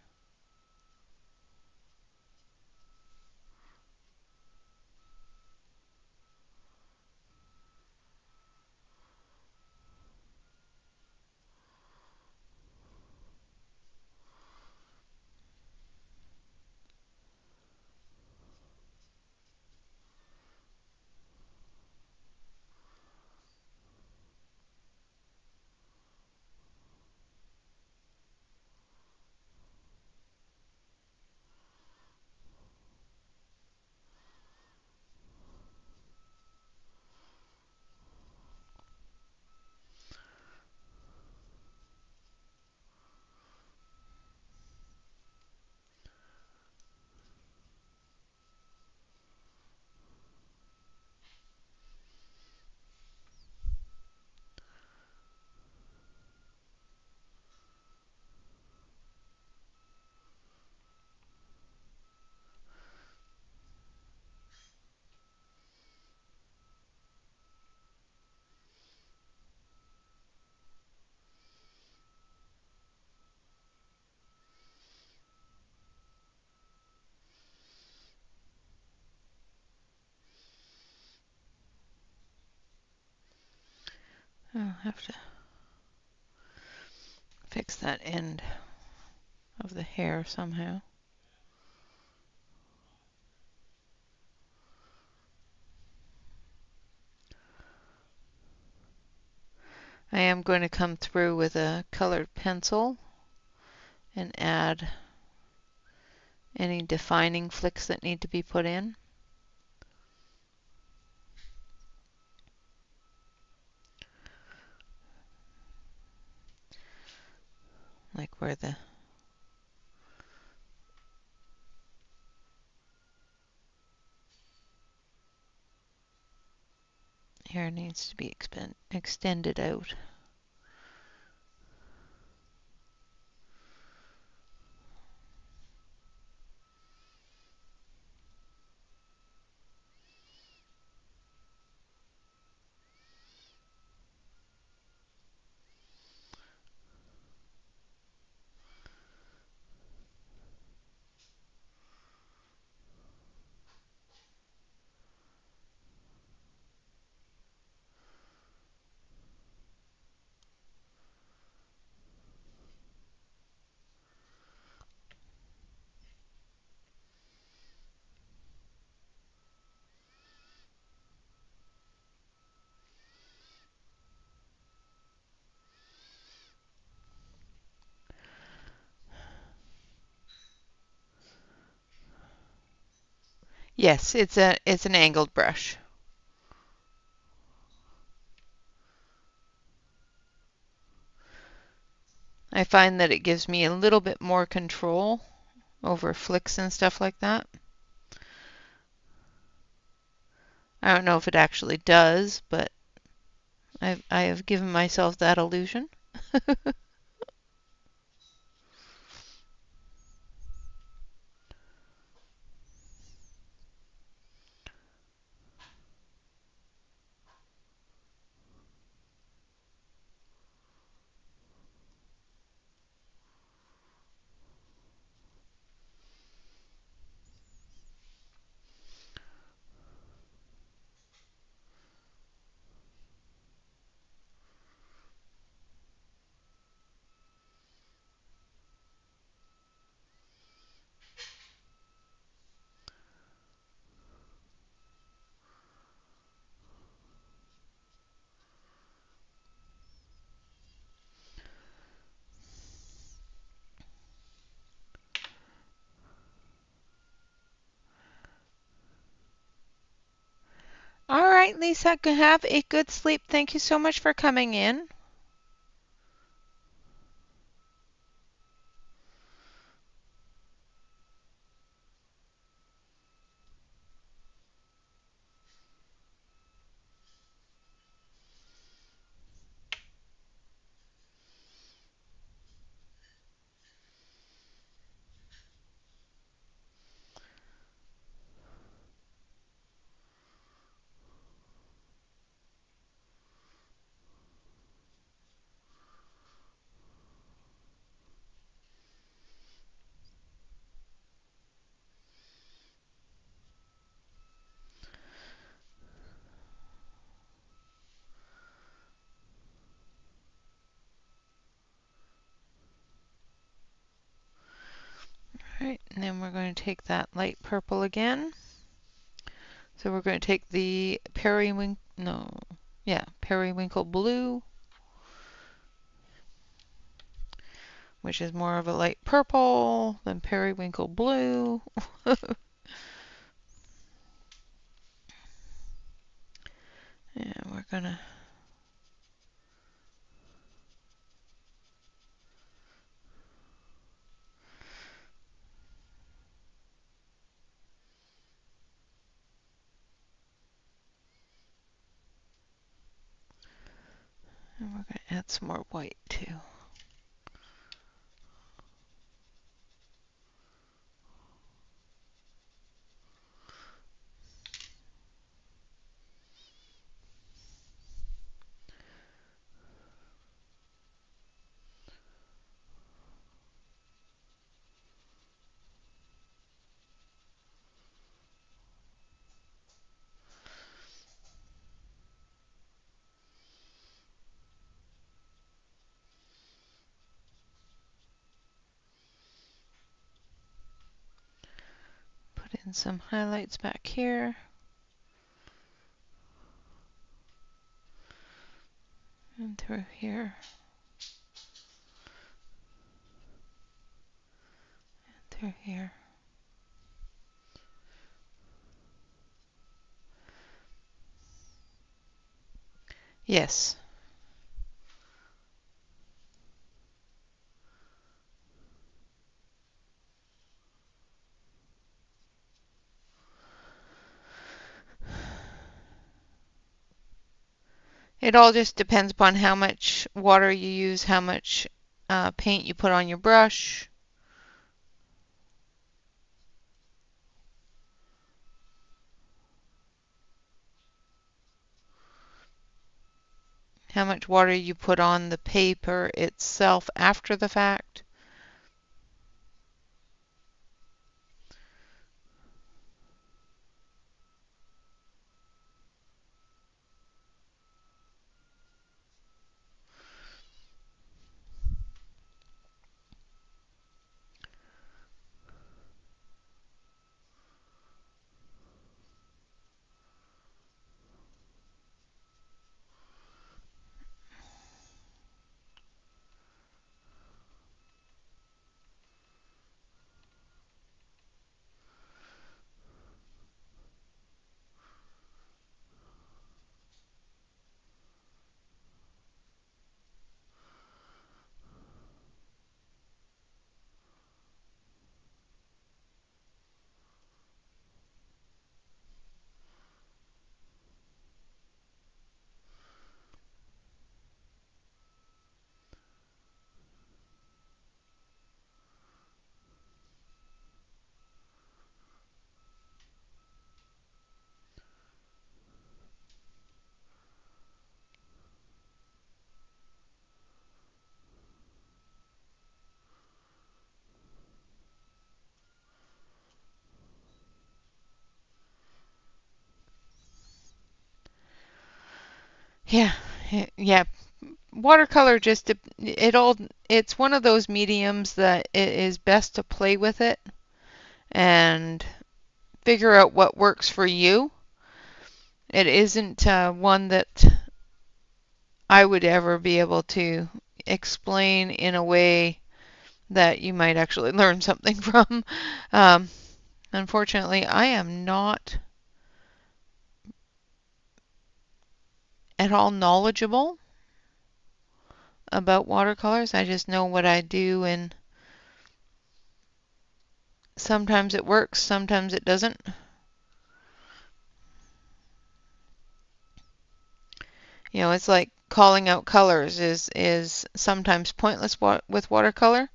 I'll have to fix that end of the hair somehow. I am going to come through with a colored pencil and add any defining flicks that need to be put in. Like where the hair needs to be extended out. Yes, it's an angled brush. I find that it gives me a little bit more control over flicks and stuff like that. I don't know if it actually does, but I have given myself that illusion. All right, Lisa, have a good sleep. Thank you so much for coming in. All right, and then we're going to take that light purple again. So we're going to take the periwinkle blue, which is more of a light purple than periwinkle blue. And we're gonna add some more white too. And some highlights back here. And through here. And through here. Yes. It all just depends upon how much water you use, how much paint you put on your brush. How much water you put on the paper itself after the fact. Yeah, yeah. Watercolor just it's one of those mediums that it is best to play with it and figure out what works for you. It isn't one that I would ever be able to explain in a way that you might actually learn something from. Um, Unfortunately, I am not at all knowledgeable about watercolors. I just know what I do, and sometimes it works, sometimes it doesn't. You know, it's like calling out colors is sometimes pointless with watercolor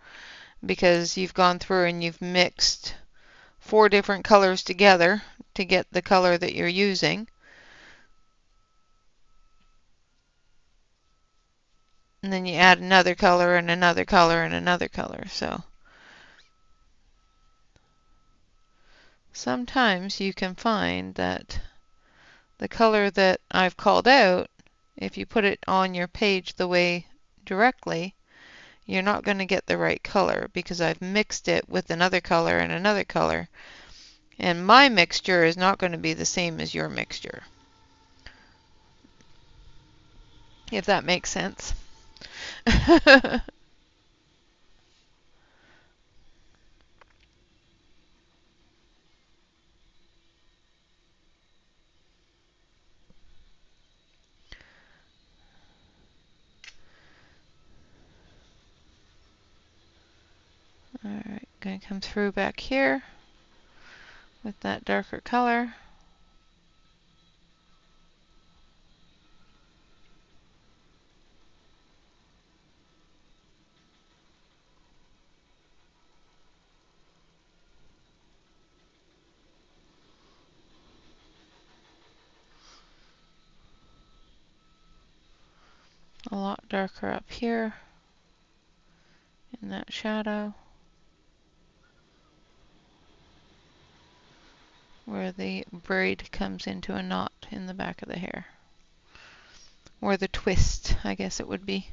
because you've gone through and you've mixed 4 different colors together to get the color that you're using. And then you add another color and another color and another color. So sometimes you can find that the color that I've called out, if you put it on your page the way directly, you're not going to get the right color because I've mixed it with another color and another color. And my mixture is not going to be the same as your mixture, if that makes sense. Alright, going to come through back here with that darker color. A lot darker up here in that shadow where the braid comes into a knot in the back of the hair. Or the twist, I guess it would be.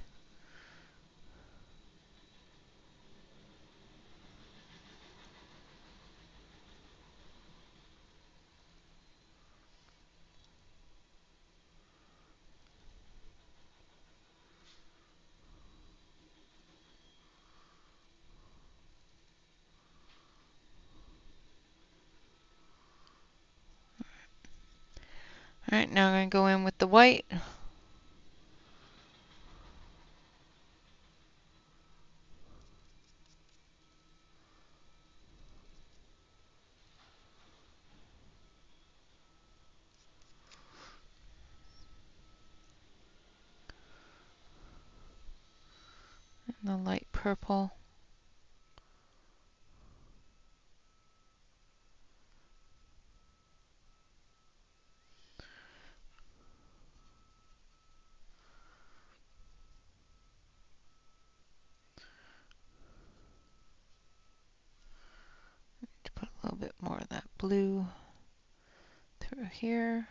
Alright, now I'm going to go in with the white. And the light purple. To put a little bit more of that blue through here.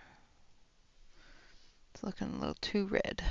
It's looking a little too red.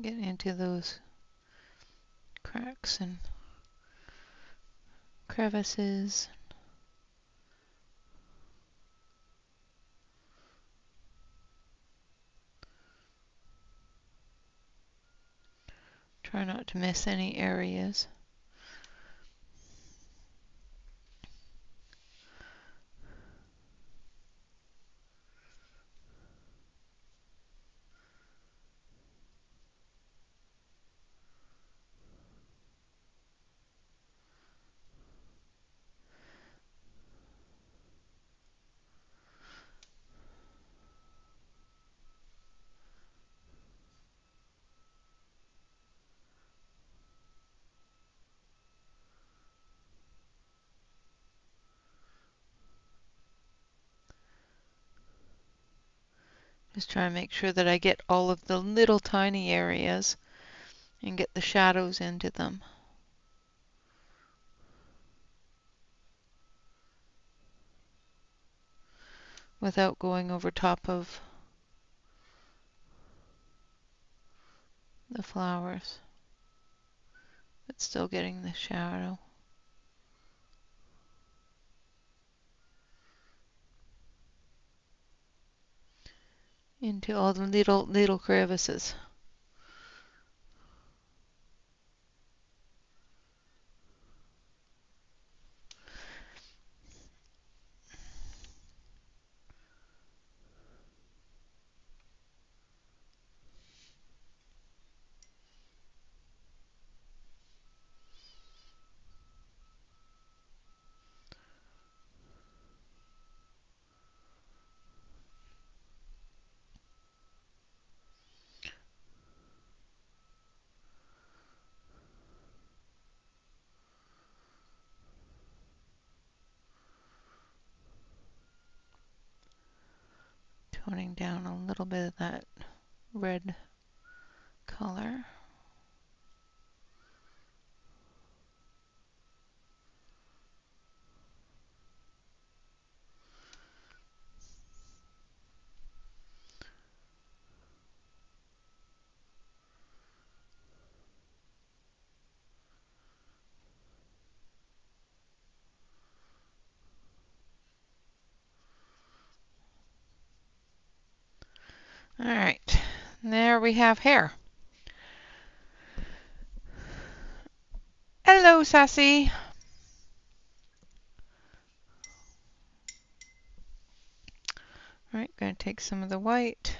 Get into those cracks and crevices. Try not to miss any areas. Just try and make sure that I get all of the little tiny areas and get the shadows into them without going over top of the flowers, but still getting the shadow into all the little crevices. Toning down a little bit of that red color. All right, there we have hair. Hello, Sassy. All right, going to take some of the white.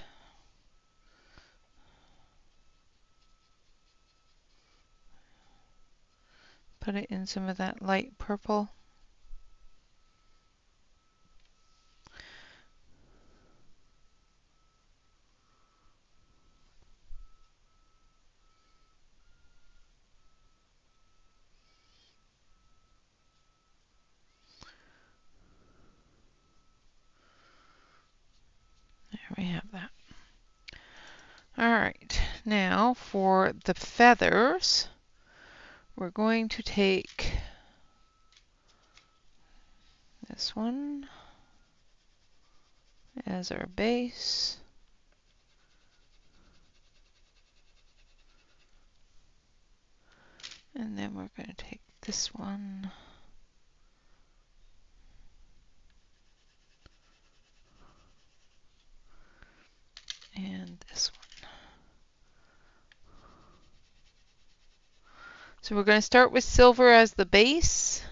Put it in some of that light purple. There we have that. All right, now for the feathers, we're going to take this one as our base. And then we're going to take this one and this one. So we're going to start with silver as the base,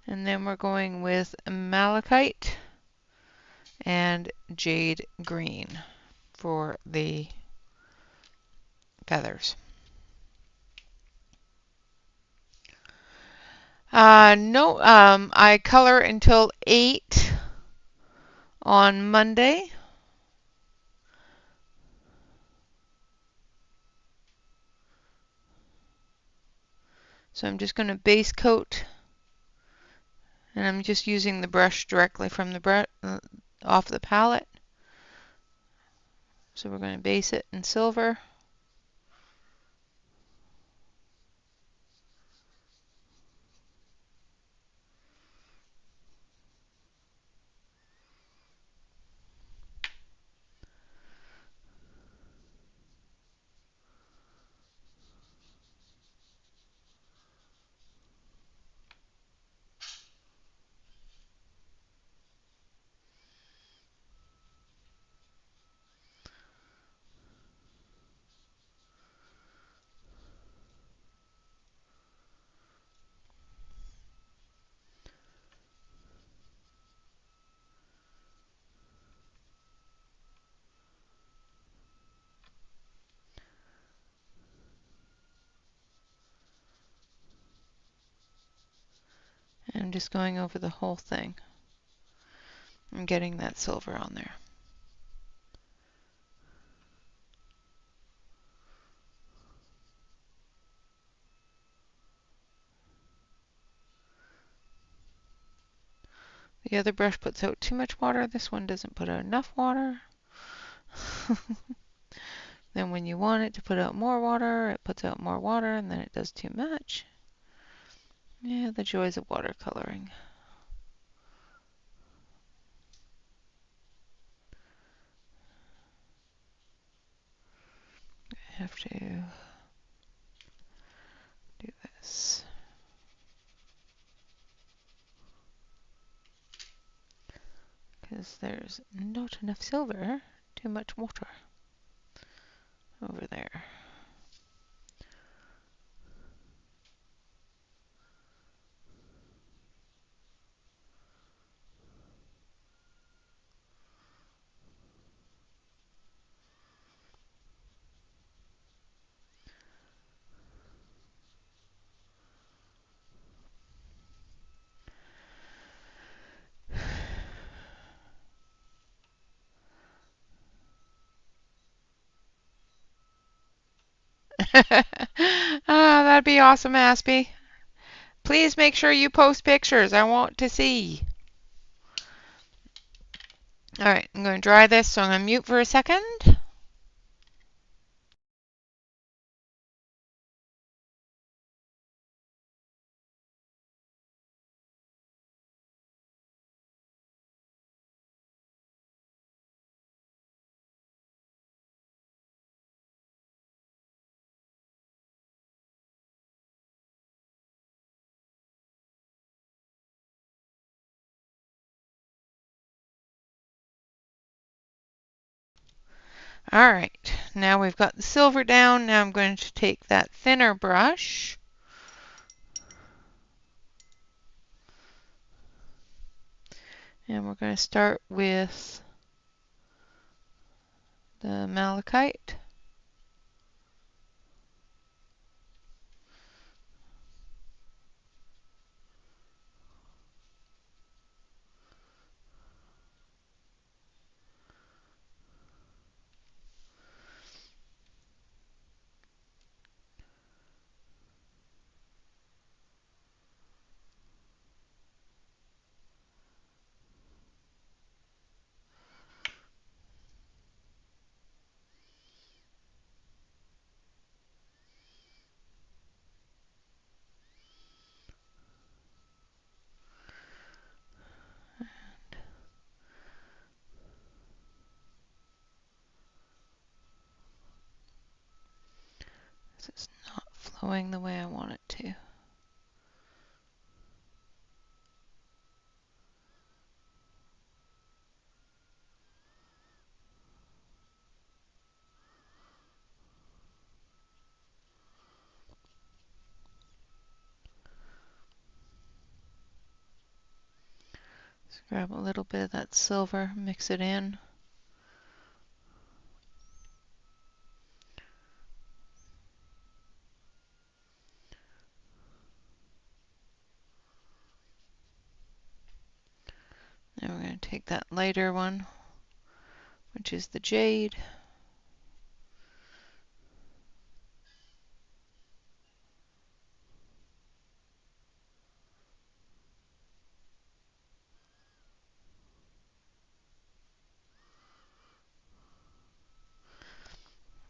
and then we're going with malachite and jade green for the feathers. No, I color until 8 on Monday. So I'm just going to base coat, and I'm just using the brush directly from the off the palette. So we're going to base it in silver. I'm just going over the whole thing and getting that silver on there. The other brush puts out too much water. This one doesn't put out enough water. Then when you want it to put out more water, it puts out more water, and then it does too much. Yeah, the joys of watercoloring. I have to do this. Because there's not enough silver, too much water over there. That'd be awesome, Aspie. Please make sure you post pictures. I want to see. All right, I'm going to dry this, so I'm going to mute for a second. All right, now we've got the silver down. Now I'm going to take that thinner brush and we're going to start with the malachite. It's not flowing the way I want it to. Let's grab a little bit of that silver, mix it in. Now we're going to take that lighter one, which is the jade.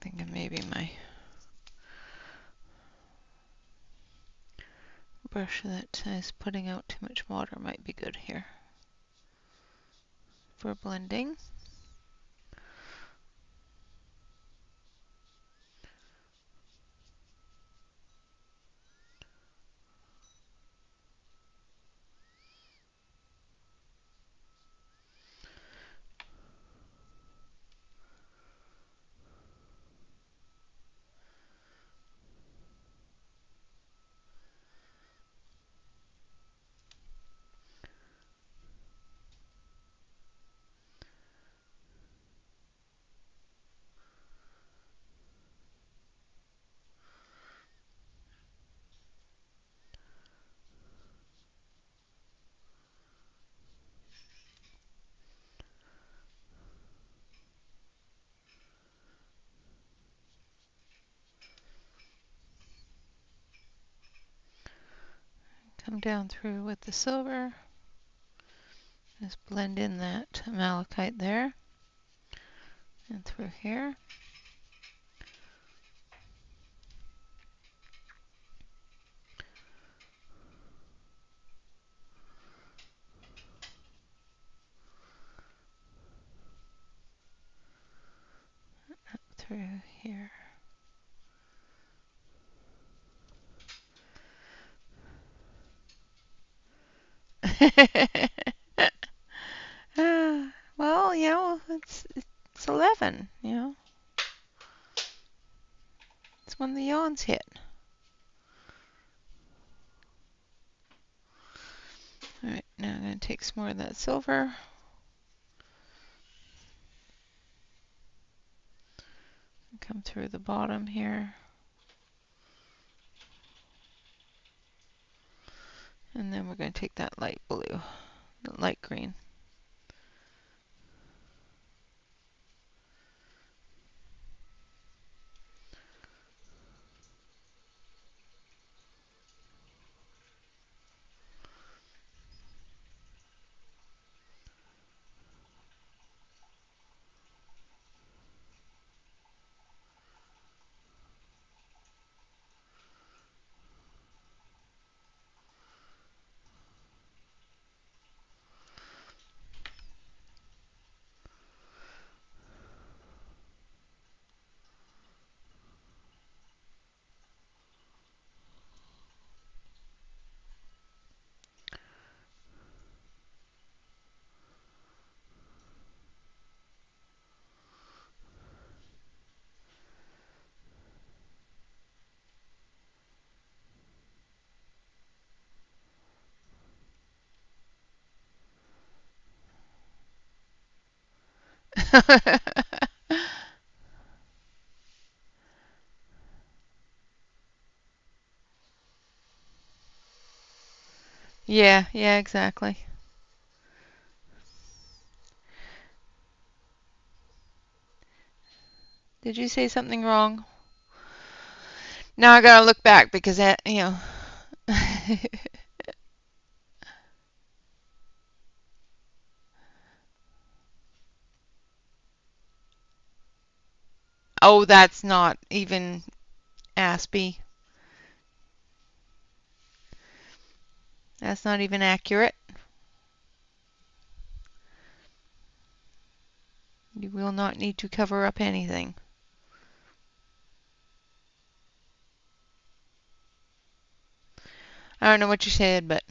Thinking maybe my brush that is putting out too much water might be good here for blending. Come down through with the silver. Just blend in that malachite there and through here. Up through here. Well, it's 11, It's when the yawns hit. Alright, now I'm going to take some more of that silver. Come through the bottom here. And then we're going to take that light blue, the light green. Yeah, exactly. Did you say something wrong? Now I gotta look back because that. Oh, that's not even Aspie. That's not even accurate. You will not need to cover up anything. I don't know what you said, but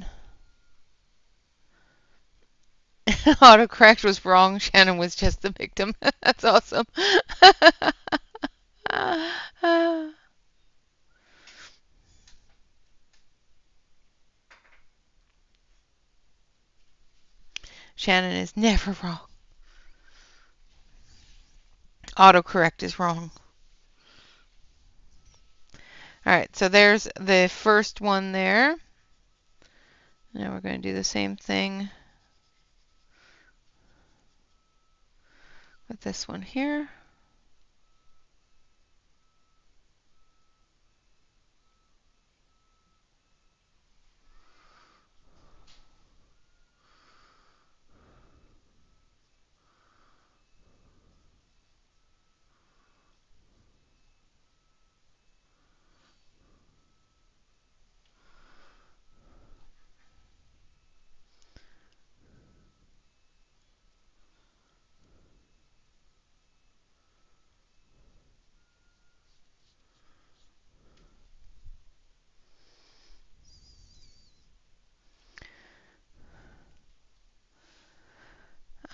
autocorrect was wrong. Shannon was just the victim. That's awesome. Shannon is never wrong. Autocorrect is wrong. All right, so there's the first one there. Now we're going to do the same thing with this one here.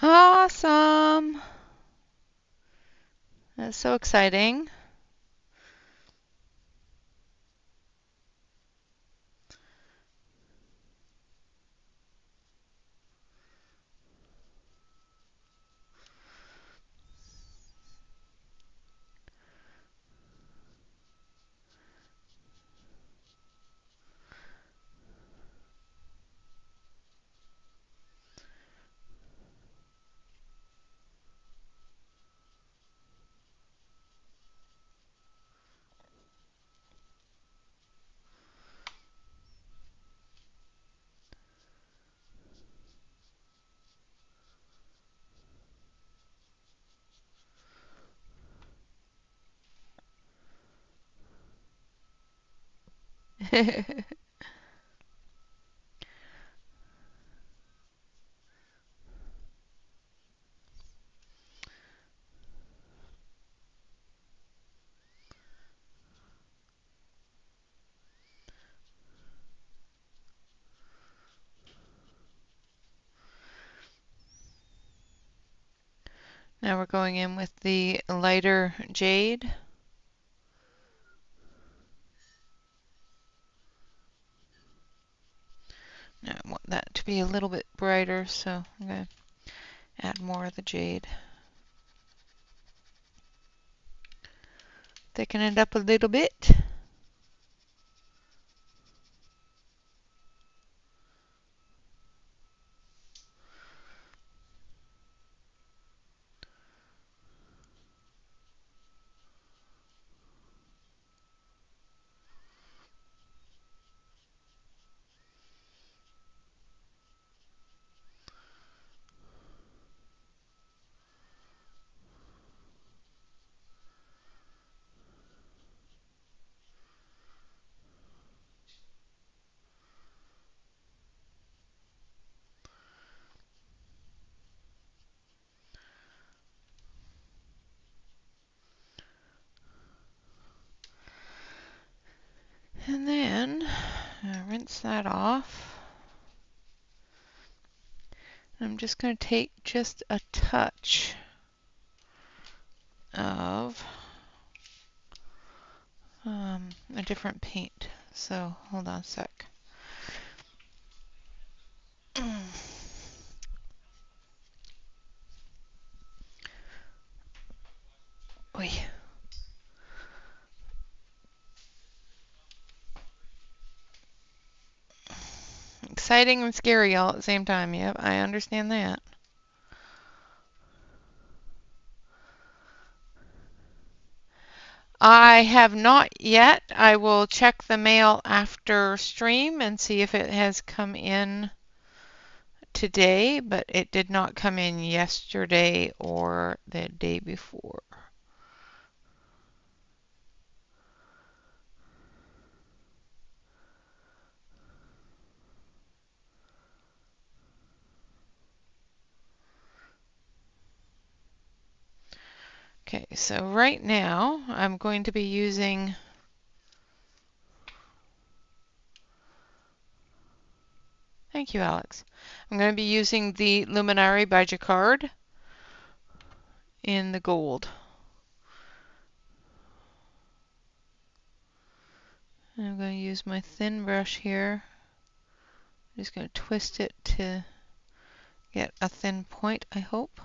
Awesome! That's so exciting. Now we're going in with the lighter jade. Now I want that to be a little bit brighter, so I'm going to add more of the jade. Thicken it up a little bit. And then rinse that off. I'm just going to take just a touch of a different paint. So hold on a sec. Oy. Exciting and scary all at the same time. Yep, I understand that. I have not yet. I will check the mail after stream and see if it has come in today, but it did not come in yesterday or the day before. Okay, so right now I'm going to be using Thank you, Alex. I'm going to be using the Luminari by Jacquard in the gold. And I'm going to use my thin brush here. I'm just going to twist it to get a thin point, I hope.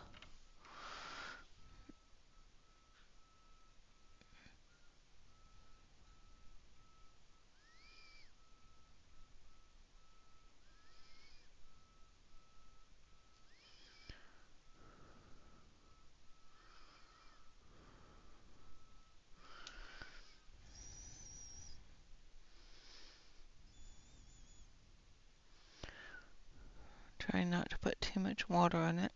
Try not to put too much water on it.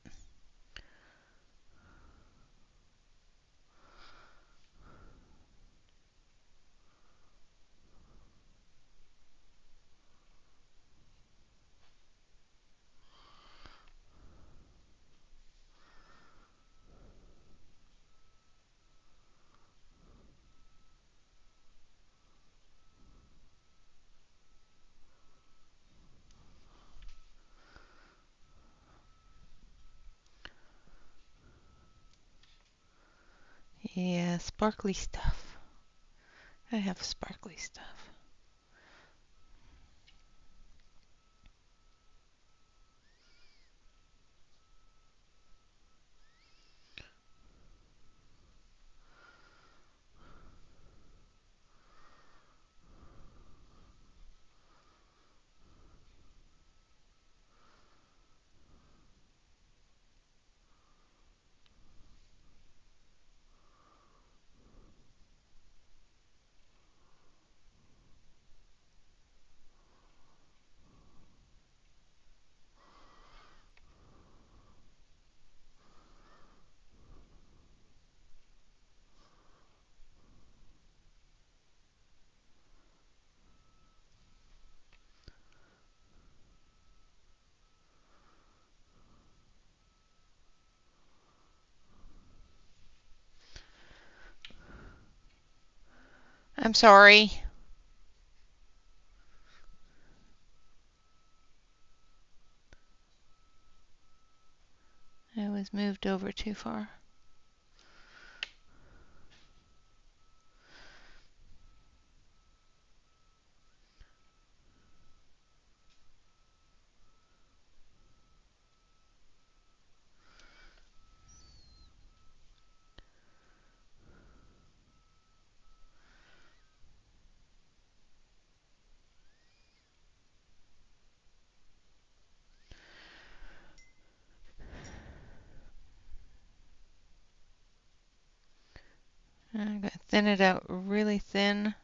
Yeah, sparkly stuff. I have sparkly stuff. I'm sorry. I was moved over too far. I'm going to thin it out really thin.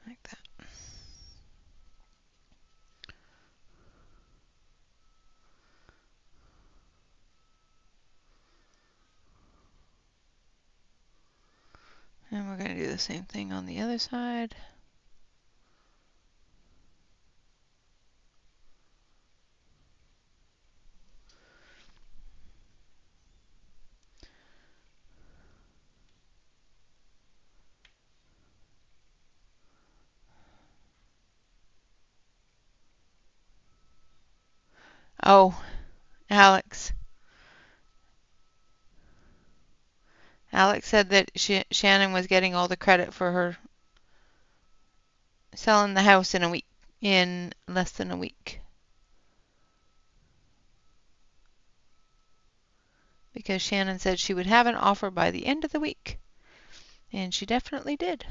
Like that. And we're going to do the same thing on the other side. Oh, Alex. Alex said that Shannon was getting all the credit for her selling the house in a week, in less than a week. Because Shannon said she would have an offer by the end of the week. And she definitely did.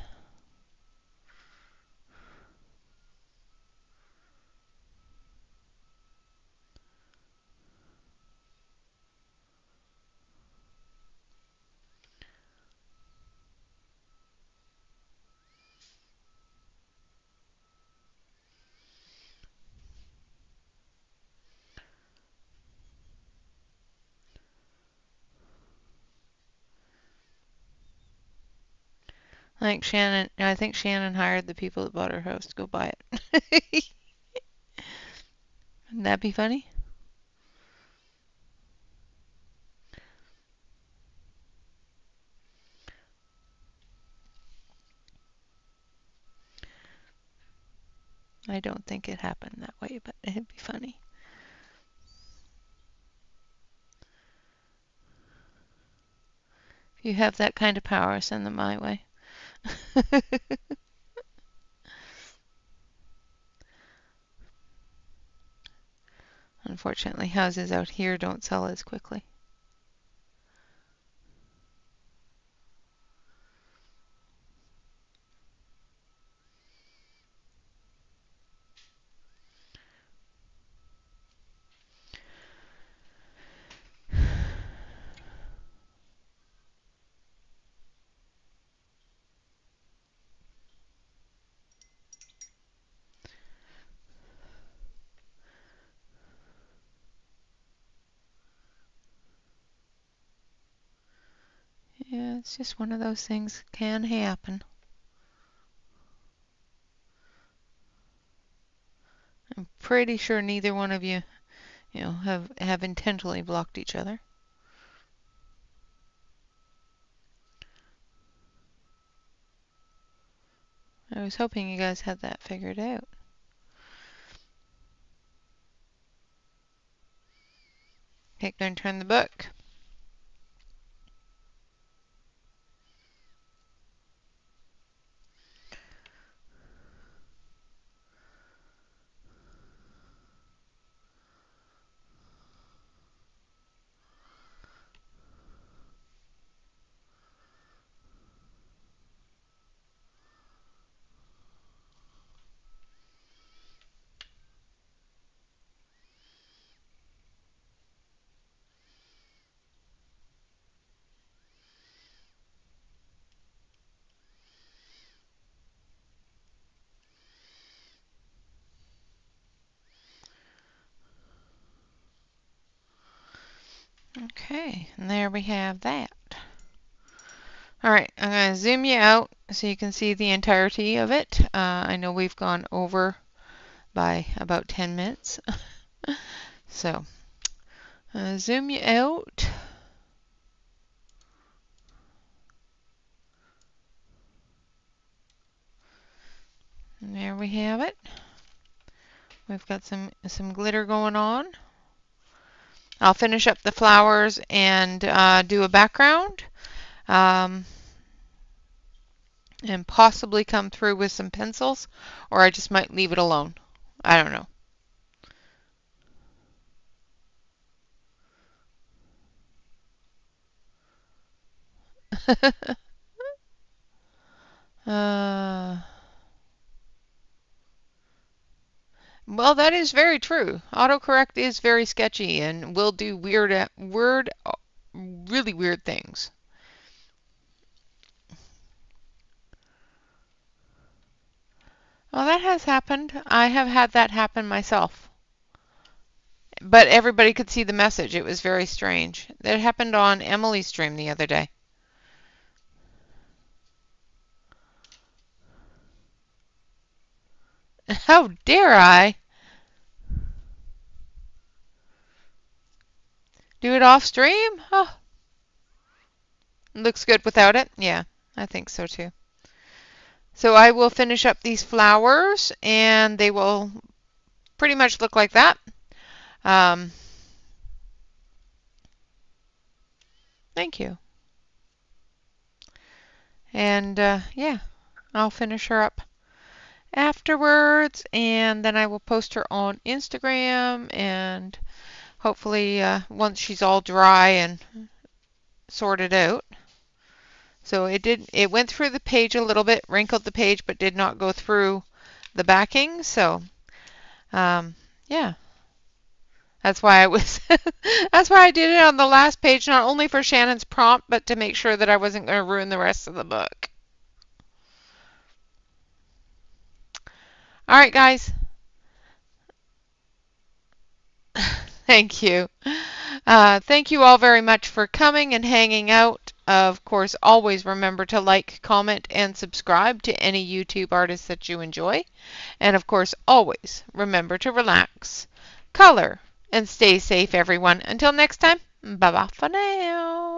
I think Shannon hired the people that bought her house to go buy it. Wouldn't that be funny? I don't think it happened that way, but it'd be funny. If you have that kind of power, send them my way. Unfortunately, houses out here don't sell as quickly. Yeah, it's just one of those things can happen. I'm pretty sure neither one of you, have intentionally blocked each other. I was hoping you guys had that figured out. Okay, going to turn the book. Okay, and there we have that. All right, I'm going to zoom you out so you can see the entirety of it. I know we've gone over by about 10 minutes. So, zoom you out. And there we have it. We've got some glitter going on. I'll finish up the flowers and do a background. And possibly come through with some pencils, or I just might leave it alone. I don't know. Well, that is very true. Autocorrect is very sketchy and will do really weird things. Well, that has happened. I have had that happen myself. But everybody could see the message. It was very strange. That happened on Emily's stream the other day. How dare I? Do it off stream? Oh, looks good without it? Yeah, I think so too. So I will finish up these flowers and they will pretty much look like that. Thank you. And yeah, I'll finish her up afterwards and then I will post her on Instagram and hopefully once she's all dry and sorted out. So it went through the page a little bit, wrinkled the page, but did not go through the backing. So yeah. That's why that's why I did it on the last page, not only for Shannon's prompt, but to make sure that I wasn't going to ruin the rest of the book. All right, guys. Thank you. Thank you all very much for coming and hanging out. Of course, always remember to like, comment, and subscribe to any YouTube artists that you enjoy. And of course, always remember to relax, color, and stay safe, everyone. Until next time, bye bye for now.